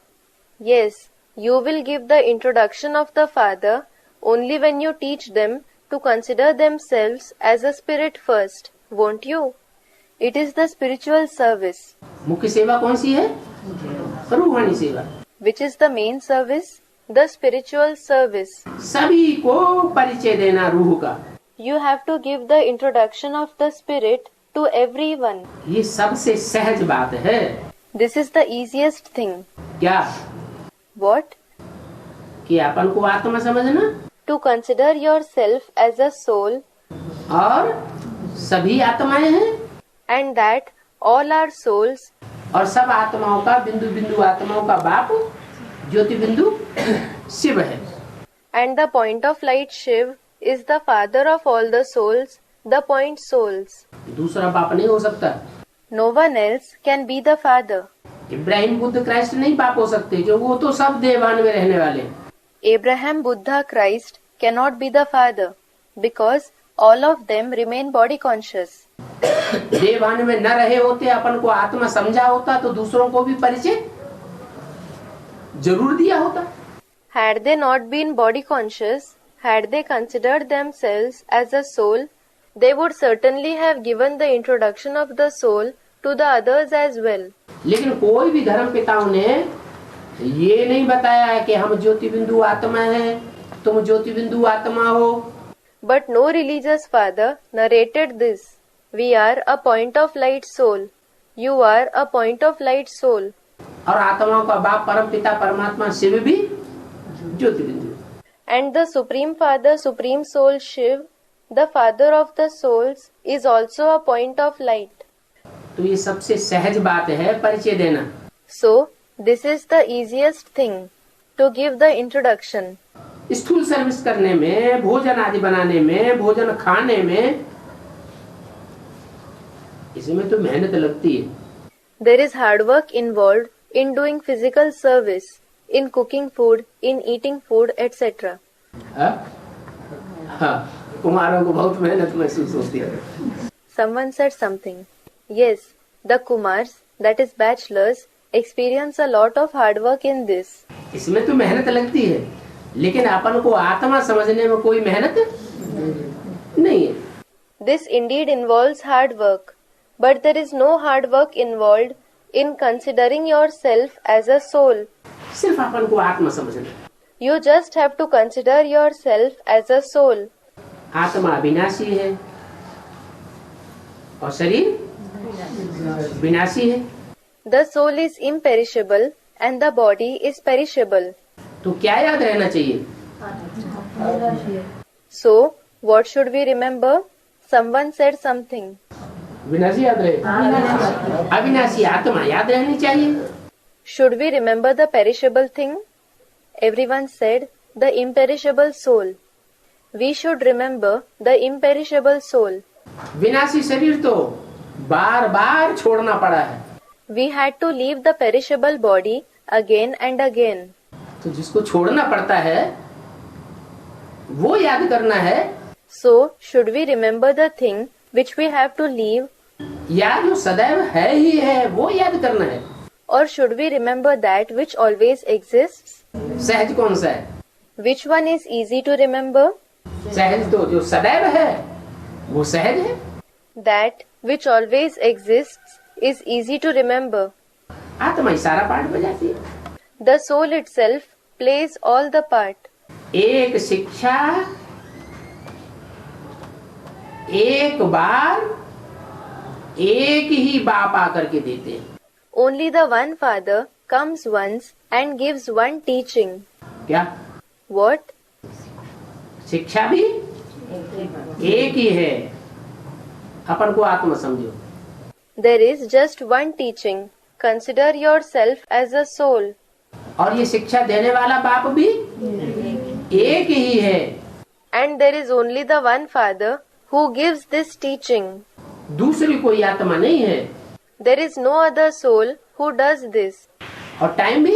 Yes, you will give the introduction of the Father only when you teach them to consider themselves as a spirit first, won't you? It is the spiritual service. मुख्य सेवा कौन सी है? रूहानी सेवा। Which is the main service? The spiritual service. सभी को परिचय देना रूह का। You have to give the introduction of the spirit to everyone. ये सबसे सहज बात है। This is the easiest thing. क्या? What? कि अपन को आत्मा समझना To consider yourself as a soul और सभी आत्माएं हैं and that all are souls और सब आत्माओं का बिंदु बिंदु आत्माओं का बाप ज्योति बिंदु शिव है। and the point of light Shiv is the father of all the souls, the point souls. दूसरा बाप नहीं हो सकता। No one else can be the father. Ibrahim Buddha Christ नहीं बाप हो सकते, क्योंकि वो तो सब देवान में रहने वाले हैं। Abraham, Buddha, Christ cannot be the father because all of them remain body conscious. देवान में न रहे होते, अपन को आत्मा समझा होता तो दूसरों को भी परिचय जरूर दिया होता। Had they not been body conscious, had they considered themselves as a soul, they would certainly have given the introduction of the soul to the others as well. लेकिन कोई भी धर्म पिताओं ने ये नहीं बताया है कि हम ज्योति बिंदु आत्मा है, तुम ज्योति बिंदु आत्मा हो। But no religious father narrated this. We are a point of light soul. You are a point of light soul. और आत्माओं का बाप परम पिता परमात्मा शिव भी ज्योति बिंदु। And the Supreme Father, Supreme Soul Shiv, the Father of the souls, is also a point of light. तो ये सबसे सहज बात है परिचय देना। So, this is the easiest thing to give the introduction. स्थूल सर्विस करने में, भोजन आदि बनाने में, भोजन खाने में, इसमें तो मेहनत लगती है। There is hard work involved in doing physical service, in cooking food, in eating food, etc. हाँ, कुमारों को बहुत मेहनत महसूस होती है। Someone said something. Yes, the Kumars, that is bachelors, experience a lot of hard work in this. इसमें तो मेहनत लगती है, लेकिन अपन को आत्मा समझने में कोई मेहनत नहीं है। This indeed involves hard work, but there is no hard work involved in considering yourself as a soul. सिर्फ अपन को आत्मा समझना। You just have to consider yourself as a soul. आत्मा अविनाशी है और शरीर विनाशी है। The soul is imperishable and the body is perishable. तो क्या याद रहना चाहिए? So, what should we remember? Someone said something. विनाशी याद रहे, अविनाशी आत्मा याद रहनी चाहिए। Should we remember the perishable thing? Everyone said the imperishable soul. We should remember the imperishable soul. विनाशी शरीर तो बार बार छोड़ना पड़ा है। We had to leave the perishable body again and again. तो जिसको छोड़ना पड़ता है वो याद करना है, So, should we remember the thing which we have to leave, या जो सदैव है ही है वो याद करना है? or should we remember that which always exists? सहज कौन सा है? Which one is easy to remember? सहज तो जो सदैव है वो सहज है। That which always exists is easy to remember. आत्मा ही सारा पार्ट बजाती है। The soul itself plays all the part. एक शिक्षा एक बार एक ही बाप आकर के देते हैं। Only the one Father comes once and gives one teaching. क्या? What? शिक्षा भी एक ही है। अपन को आत्मा समझो। There is just one teaching. Consider yourself as a soul. और ये शिक्षा देने वाला बाप भी एक ही है। And there is only the one Father who gives this teaching. दूसरी कोई आत्मा नहीं है। There is no other soul who does this. और टाइम भी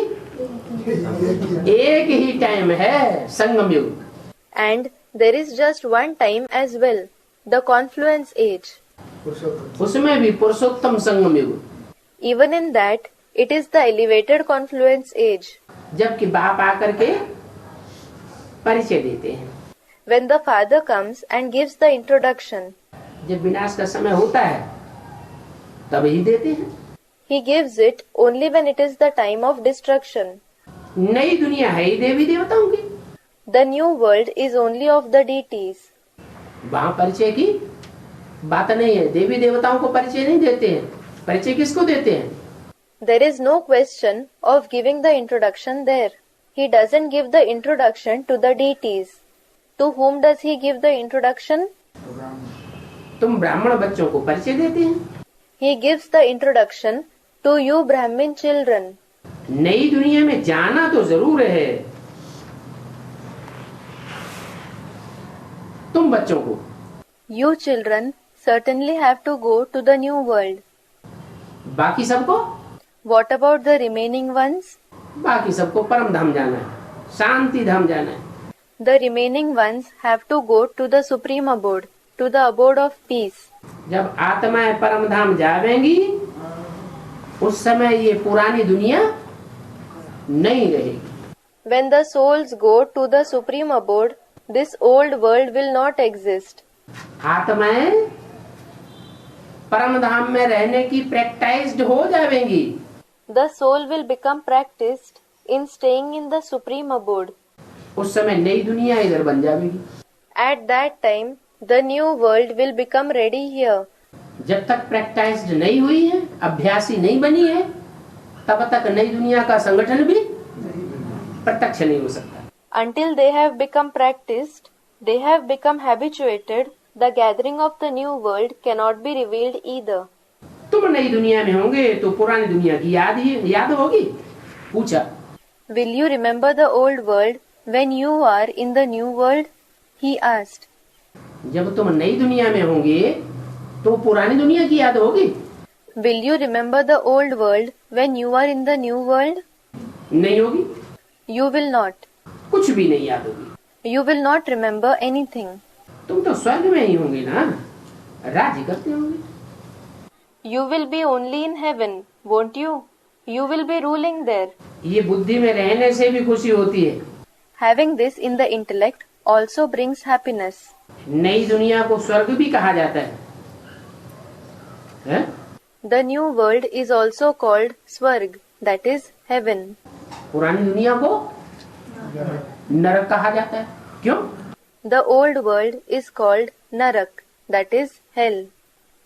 एक ही टाइम है, संगम युग। And there is just one time as well, the confluence age. उसमें भी पुरुषोत्तम संगम युग। Even in that, it is the elevated confluence age. जबकि बाप आकर के परिचय देते हैं। When the Father comes and gives the introduction, जब विनाश का समय होता है तब ही देते हैं। He gives it only when it is the time of destruction. नई दुनिया है ही देवी देवताओं की। The new world is only of the deities. वहाँ परिचय की बात नहीं है। देवी देवताओं को परिचय नहीं देते हैं। परिचय किसको देते हैं? There is no question of giving the introduction there. He doesn't give the introduction to the deities. To whom does he give the introduction? तुम ब्राह्मण बच्चों को परिचय देते हैं। He gives the introduction to you Brahmin children. नई दुनिया में जाना तो जरूर है, तुम बच्चों को, You children certainly have to go to the new world. बाकी सबको, What about the remaining ones? बाकी सबको परम धाम जाना है, शांति धाम जाना है। The remaining ones have to go to the supreme abode, to the abode of peace. जब आत्माएं परम धाम जावेंगी उस समय ये पुरानी दुनिया नहीं रहेगी। When the souls go to the supreme abode, this old world will not exist. आत्माएं परम धाम में रहने की प्रैक्टाइज्ड हो जाएंगी। The soul will become practiced in staying in the supreme abode. उस समय नई दुनिया इधर बन जाएगी। At that time, the new world will become ready here. जब तक प्रैक्टाइज्ड नहीं हुई है, अभ्यासी नहीं बनी है, तब तक नई दुनिया का संगठन भी प्रत्यक्ष नहीं हो सकता। Until they have become practiced, they have become habituated, the gathering of the new world cannot be revealed either. तुम नई दुनिया में होंगे तो पुरानी दुनिया की याद होगी? पूछा। Will you remember the old world when you are in the new world? He asked. जब तुम नई दुनिया में होंगे तो पुरानी दुनिया की याद होगी? Will you remember the old world when you are in the new world? नहीं होगी। You will not. कुछ भी नहीं याद होगी। You will not remember anything. तुम तो स्वर्ग में ही होंगे ना, राज्य करते होंगे। You will be only in heaven, won't you? You will be ruling there. ये बुद्धि में रहने से भी खुशी होती है। Having this in the intellect also brings happiness. नई दुनिया को स्वर्ग भी कहा जाता है, हैं? The new world is also called Swarg, that is heaven. पुरानी दुनिया को नरक कहा जाता है। क्यों? The old world is called Narak, that is hell.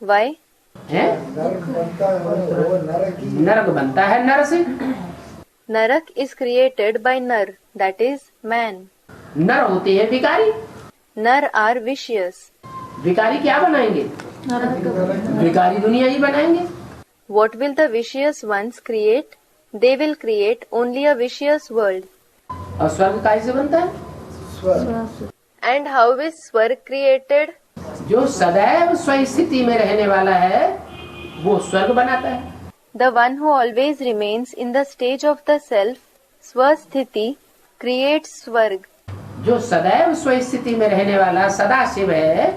Why? है? नरक बनता है वो नरक ही है। नरक बनता है नर से। Narak is created by Nar, that is man. नर होते हैं विकारी। Nar are vicious. विकारी क्या बनाएंगे? विकारी दुनिया ही बनाएंगे। What will the vicious ones create? They will create only a vicious world. और स्वर्ग कैसे बनता है? स्वर्ग And how is Swarg created? जो सदैव स्वस्थिति में रहने वाला है वो स्वर्ग बनाता है। The one who always remains in the stage of the self, Swasthiti, creates Swarg. जो सदैव स्वस्थिति में रहने वाला सदा शिव है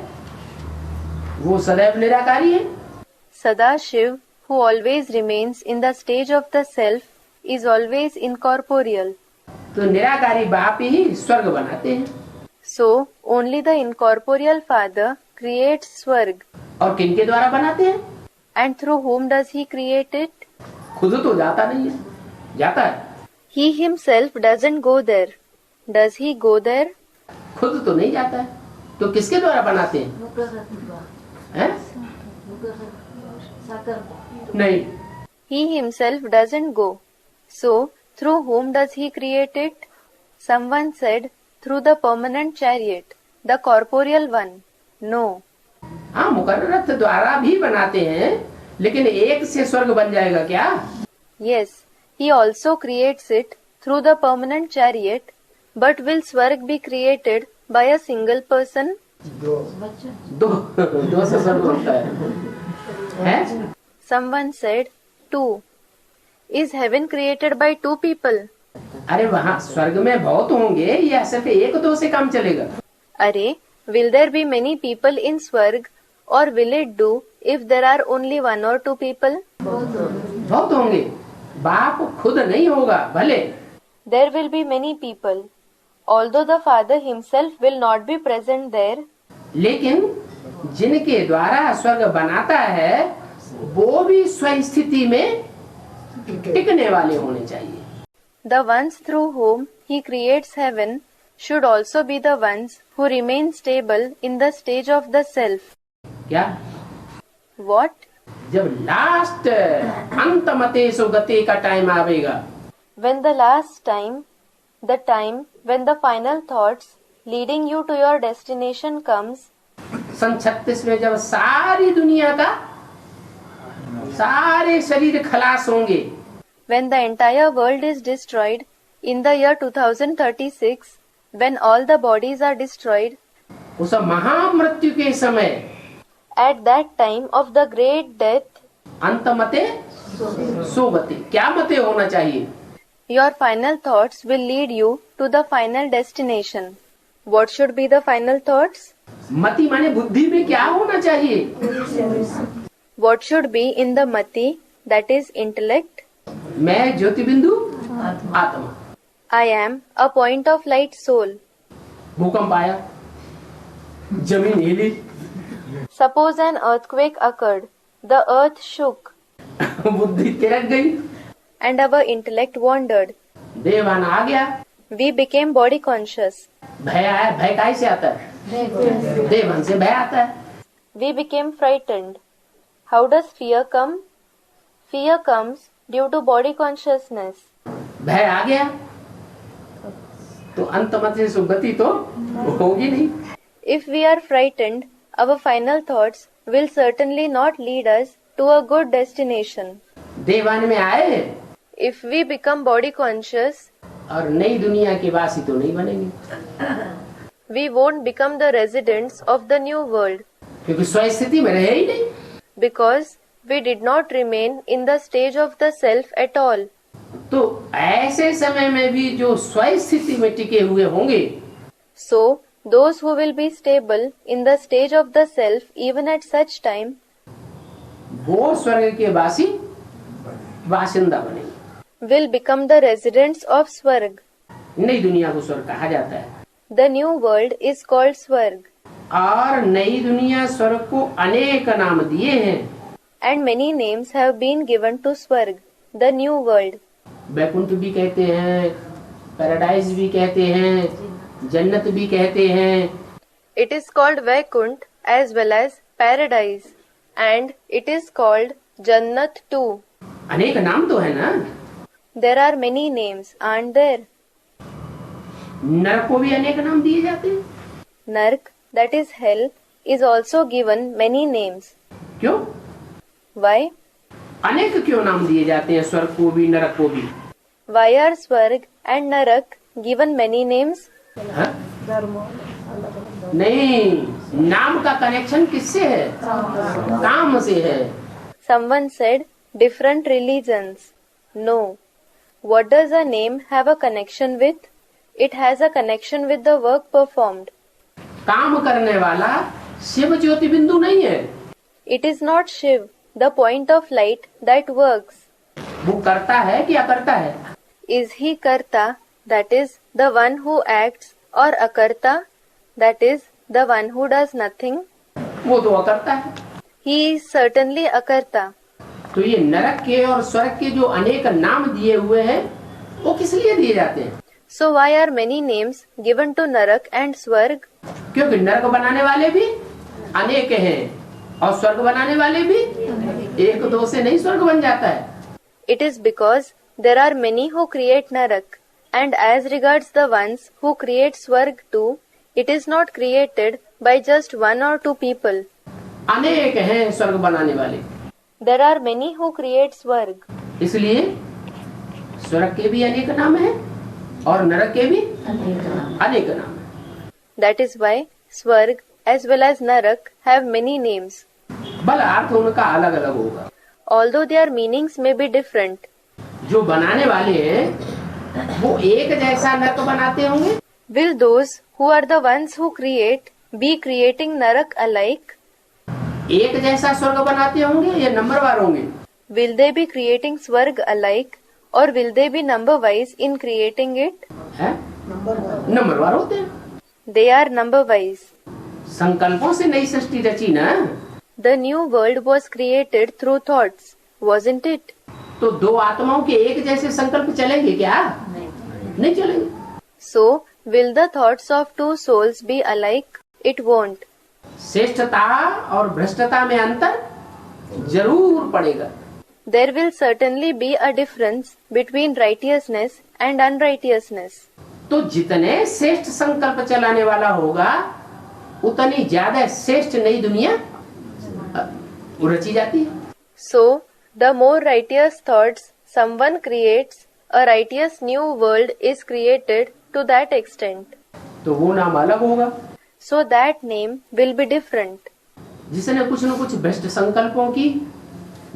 वो सदैव निराकारी है। Sadashiv, who always remains in the stage of the self, is always incorporeal. तो निराकारी बाप ही स्वर्ग बनाते हैं। So, only the incorporeal father creates Swarg. और किनके द्वारा बनाते हैं? And through whom does he create it? खुद तो जाता नहीं है, जाता है? He himself doesn't go there. Does he go there? खुद तो नहीं जाता है, तो किसके द्वारा बनाते हैं? हैं? नहीं, He himself doesn't go. So, through whom does he create it? Someone said, through the permanent chariot, the corporeal one. No. हाँ मुकर्रत द्वारा भी बनाते हैं, लेकिन एक से स्वर्ग बन जाएगा क्या? Yes, he also creates it through the permanent chariot, but will Swarg be created by a single person? दो से स्वर्ग बनता है? Someone said, two. Is heaven created by two people? अरे वहाँ स्वर्ग में बहुत होंगे या सिर्फ एक दो से काम चलेगा? Arey, will there be many people in Swarg, or will it do if there are only one or two people? बहुत होंगे, बाप खुद नहीं होगा भले, There will be many people. Although the father himself will not be present there, लेकिन जिनके द्वारा स्वर्ग बनाता है वो भी स्वस्थिति में टिकने वाले होने चाहिए। the ones through whom he creates heaven should also be the ones who remain stable in the stage of the self. क्या? What? जब लास्ट अंतमतेषु गति का टाइम आवेगा, When the last time, the time when the final thoughts leading you to your destination comes, सन 36 में जब सारी दुनिया का सारे शरीर खलास होंगे, when the entire world is destroyed, in the year 2036, when all the bodies are destroyed, उस महामृत्यु के समय at that time of the great death, अंतमते सुगति, क्या मते होना चाहिए? your final thoughts will lead you to the final destination. What should be the final thoughts? मति माने बुद्धि में क्या होना चाहिए? What should be in the mati, that is intellect? मैं ज्योति बिंदु आत्मा। I am a point of light soul. भूकंप आया, जमीन हिली, Suppose an earthquake occurred. The earth shook बुद्धि तिरक गई, and our intellect wandered. देवान आ गया, We became body conscious. भय आया। भय काहे से आता है? देवन से भय आता है। We became frightened. How does fear come? Fear comes due to body consciousness. भय आ गया तो अंतमते सुगति तो होगी नहीं। If we are frightened, our final thoughts will certainly not lead us to a good destination. देवान में आए If we become body conscious, और नई दुनिया के वासी तो नहीं बनेंगे, we won't become the residents of the new world क्योंकि स्व स्थिति में रहे ही नहीं। because we did not remain in the stage of the self at all. तो ऐसे समय में भी जो स्व स्थिति में टिके हुए होंगे, So, those who will be stable in the stage of the self even at such time वो स्वर्ग के वासी वासिंदा बनेंगे। will become the residents of Swarg. नई दुनिया को स्वर्ग कहा जाता है, The new world is called Swarg, और नई दुनिया स्वर्ग को अनेक नाम दिए हैं। and many names have been given to Swarg, the new world. Baikunth भी कहते हैं, पैराडाइज भी कहते हैं, जन्नत भी कहते हैं। It is called Vaikunt as well as paradise, and it is called Jannat too. अनेक नाम तो है ना। There are many names, aren't there? नरक को भी अनेक नाम दिए जाते हैं। Nark, that is hell, is also given many names. क्यों? Why? अनेक क्यों नाम दिए जाते हैं स्वर्ग को भी नरक को भी? Why are Swarg and Narak given many names? हाँ? नहीं, नाम का कनेक्शन किससे है? काम से है। Someone said different religions. No. What does a name have a connection with? It has a connection with the work performed. काम करने वाला शिव ज्योति बिंदु नहीं है। It is not Shiv, the point of light that works. वो करता है कि अकर्ता है? Is he Karta, that is the one who acts, or Akarta, that is the one who does nothing? वो तो अकर्ता है। He is certainly Akarta. तो ये नरक के और स्वर्ग के जो अनेक नाम दिए हुए हैं, वो किस लिए दिए जाते हैं? So why are many names given to Narak and Swarg? क्योंकि नरक बनाने वाले भी अनेक हैं और स्वर्ग बनाने वाले भी एक दो से नहीं स्वर्ग बन जाता है। It is because there are many who create Narak, and as regards the ones who create Swarg too, it is not created by just one or two people. अनेक हैं स्वर्ग बनाने वाले, There are many who create Swarg. इसलिए स्वर्ग के भी अनेक नाम हैं और नरक के भी अनेक नाम हैं। That is why Swarg as well as Narak have many names. भला अर्थ उनका अलग अलग होगा। Although their meanings may be different, जो बनाने वाले हैं वो एक जैसा नरक बनाते होंगे? will those who are the ones who create be creating Narak alike? एक जैसा स्वर्ग बनाते होंगे या नंबरवार होंगे? Will they be creating Swarg alike, or will they be number wise in creating it? है? नंबरवार होते हैं। They are number wise. संकल्पों से नई सृष्टि रची ना। The new world was created through thoughts, wasn't it? तो दो आत्माओं के एक जैसे संकल्प चलेंगे क्या? नहीं चलेंगे। So, will the thoughts of two souls be alike? It won't. श्रेष्ठता और भ्रष्टता में अंतर जरूर पड़ेगा। There will certainly be a difference between righteousness and unrighteousness. तो जितने श्रेष्ठ संकल्प चलाने वाला होगा उतनी ज्यादा श्रेष्ठ नई दुनिया रची जाती है। So, the more righteous thoughts someone creates, a righteous new world is created to that extent. तो वो नाम अलग होगा। so that name will be different. जिसने कुछ न कुछ भ्रष्ट संकल्पों की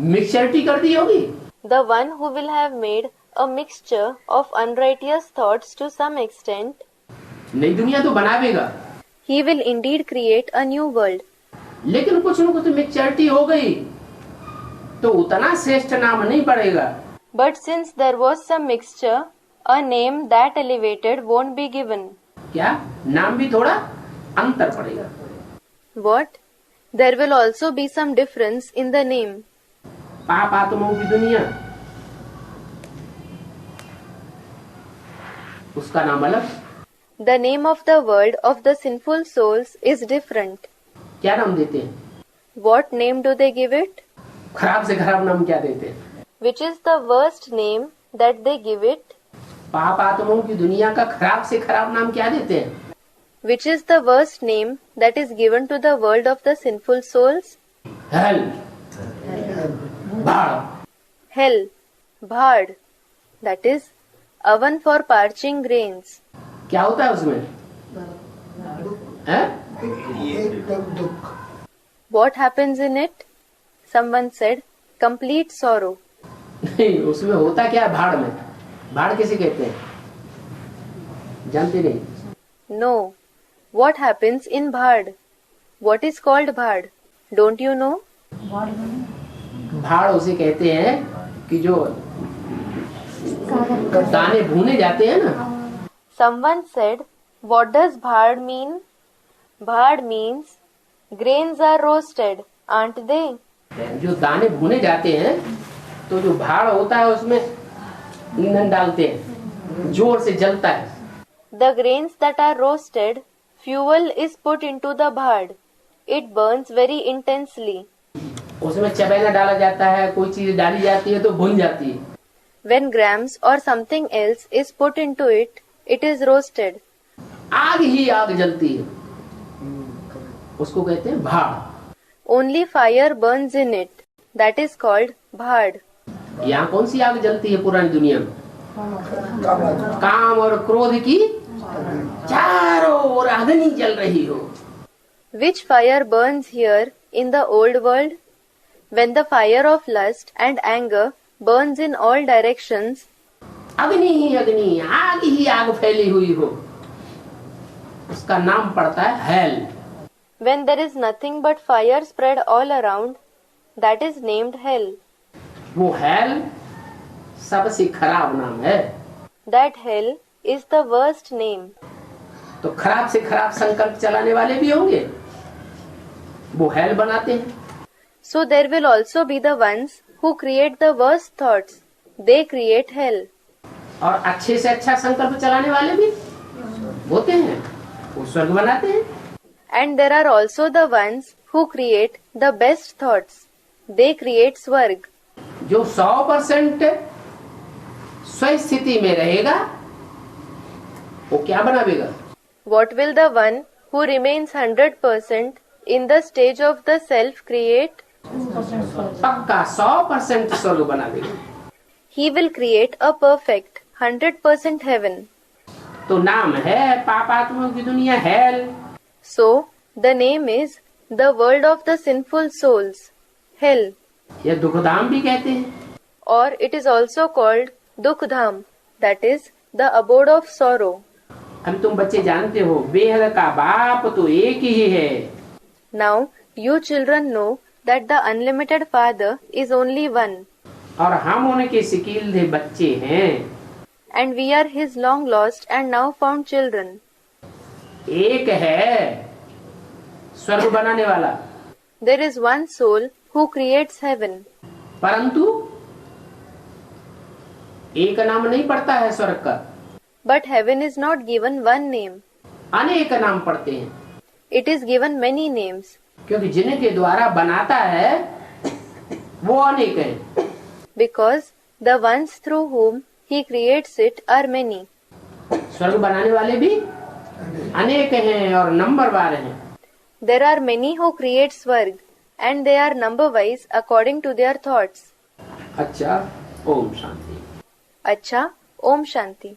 मिक्सचरिटी कर दी होगी, The one who will have made a mixture of unrighteous thoughts to some extent, नई दुनिया तो बनावेगा, he will indeed create a new world. लेकिन कुछ न कुछ मिक्सचरिटी हो गई तो उतना श्रेष्ठ नाम नहीं पड़ेगा। But since there was some mixture, a name that elevated won't be given. क्या नाम भी थोड़ा अंतर पड़ेगा। What? There will also be some difference in the name. पाप आत्माओं की दुनिया, उसका नाम अलग। The name of the world of the sinful souls is different. क्या नाम देते हैं? What name do they give it? खराब से खराब नाम क्या देते हैं? Which is the worst name that they give it? पाप आत्माओं की दुनिया का खराब से खराब नाम क्या देते हैं? Which is the worst name that is given to the world of the sinful souls? Hello, भाड़। Hell, bhad, that is oven for parching grains. क्या होता है उसमें? हैं? एकदम दुख। What happens in it? Someone said, complete sorrow. नहीं, उसमें होता क्या है भाड़ में? भाड़ किसे कहते हैं? जानते नहीं? No. What happens in bhad? What is called bhad? Don't you know? भाड़ उसे कहते हैं कि जो दाने भूने जाते हैं ना, Someone said, what does bhad mean? Bhad means grains are roasted, aren't they? जो दाने भुने जाते हैं तो जो भाड़ होता है उसमें ईंधन डालते हैं, जोर से जलता है। The grains that are roasted, fuel is put into the bhad. It burns very intensely. उसमें चबेना डाला जाता है, कोई चीज डाली जाती है तो भुन जाती है। When grams or something else is put into it, it is roasted. आग ही आग जलती है, उसको कहते हैं भाड़। Only fire burns in it. That is called bhad. यहाँ कौन सी आग जलती है पुरानी दुनिया में? काम और क्रोध की चारों ओर अग्नि जल रही हो। Which fire burns here in the old world? When the fire of lust and anger burns in all directions, अग्नि ही अग्नि, आग ही आग फैली हुई हो, उसका नाम पड़ता है hello. when there is nothing but fire spread all around, that is named hell. वो हेल सबसे खराब नाम है। That hell is the worst name. तो खराब से खराब संकल्प चलाने वाले भी होंगे, वो हेल बनाते हैं। So there will also be the ones who create the worst thoughts. They create hell. और अच्छे से अच्छा संकल्प चलाने वाले भी होते हैं, वो स्वर्ग बनाते हैं। And there are also the ones who create the best thoughts. They create swarg. जो 100% स्वस्थिति में रहेगा वो क्या बनावेगा? What will the one who remains 100% in the stage of the self create? पक्का 100% स्वर्ग बनावेगा। He will create a perfect 100% heaven. तो नाम है पापात्माओं की दुनिया hello. So the name is the world of the sinful souls, hell, या दुखधाम भी कहते हैं। or it is also called Dukhdham, that is the abode of sorrow. अब तुम बच्चे जानते हो बेहद का बाप तो एक ही है। Now you children know that the unlimited Father is only one, और हम उनके सिकील्दे बच्चे हैं। and we are His long lost and now found children. एक है स्वर्ग बनाने वाला, There is one soul who creates heaven, परंतु एक नाम नहीं पड़ता है स्वर्ग का, but heaven is not given one name. अनेक नाम पड़ते हैं। It is given many names, क्योंकि जिनके द्वारा बनाता है वो अनेक हैं। because the ones through whom He creates it are many. स्वर्ग बनाने वाले भी अनेक हैं और नंबरवार हैं। There are many who create Swarg, and they are number wise according to their thoughts. अच्छा, Om Shanti. Acha, Om Shanti.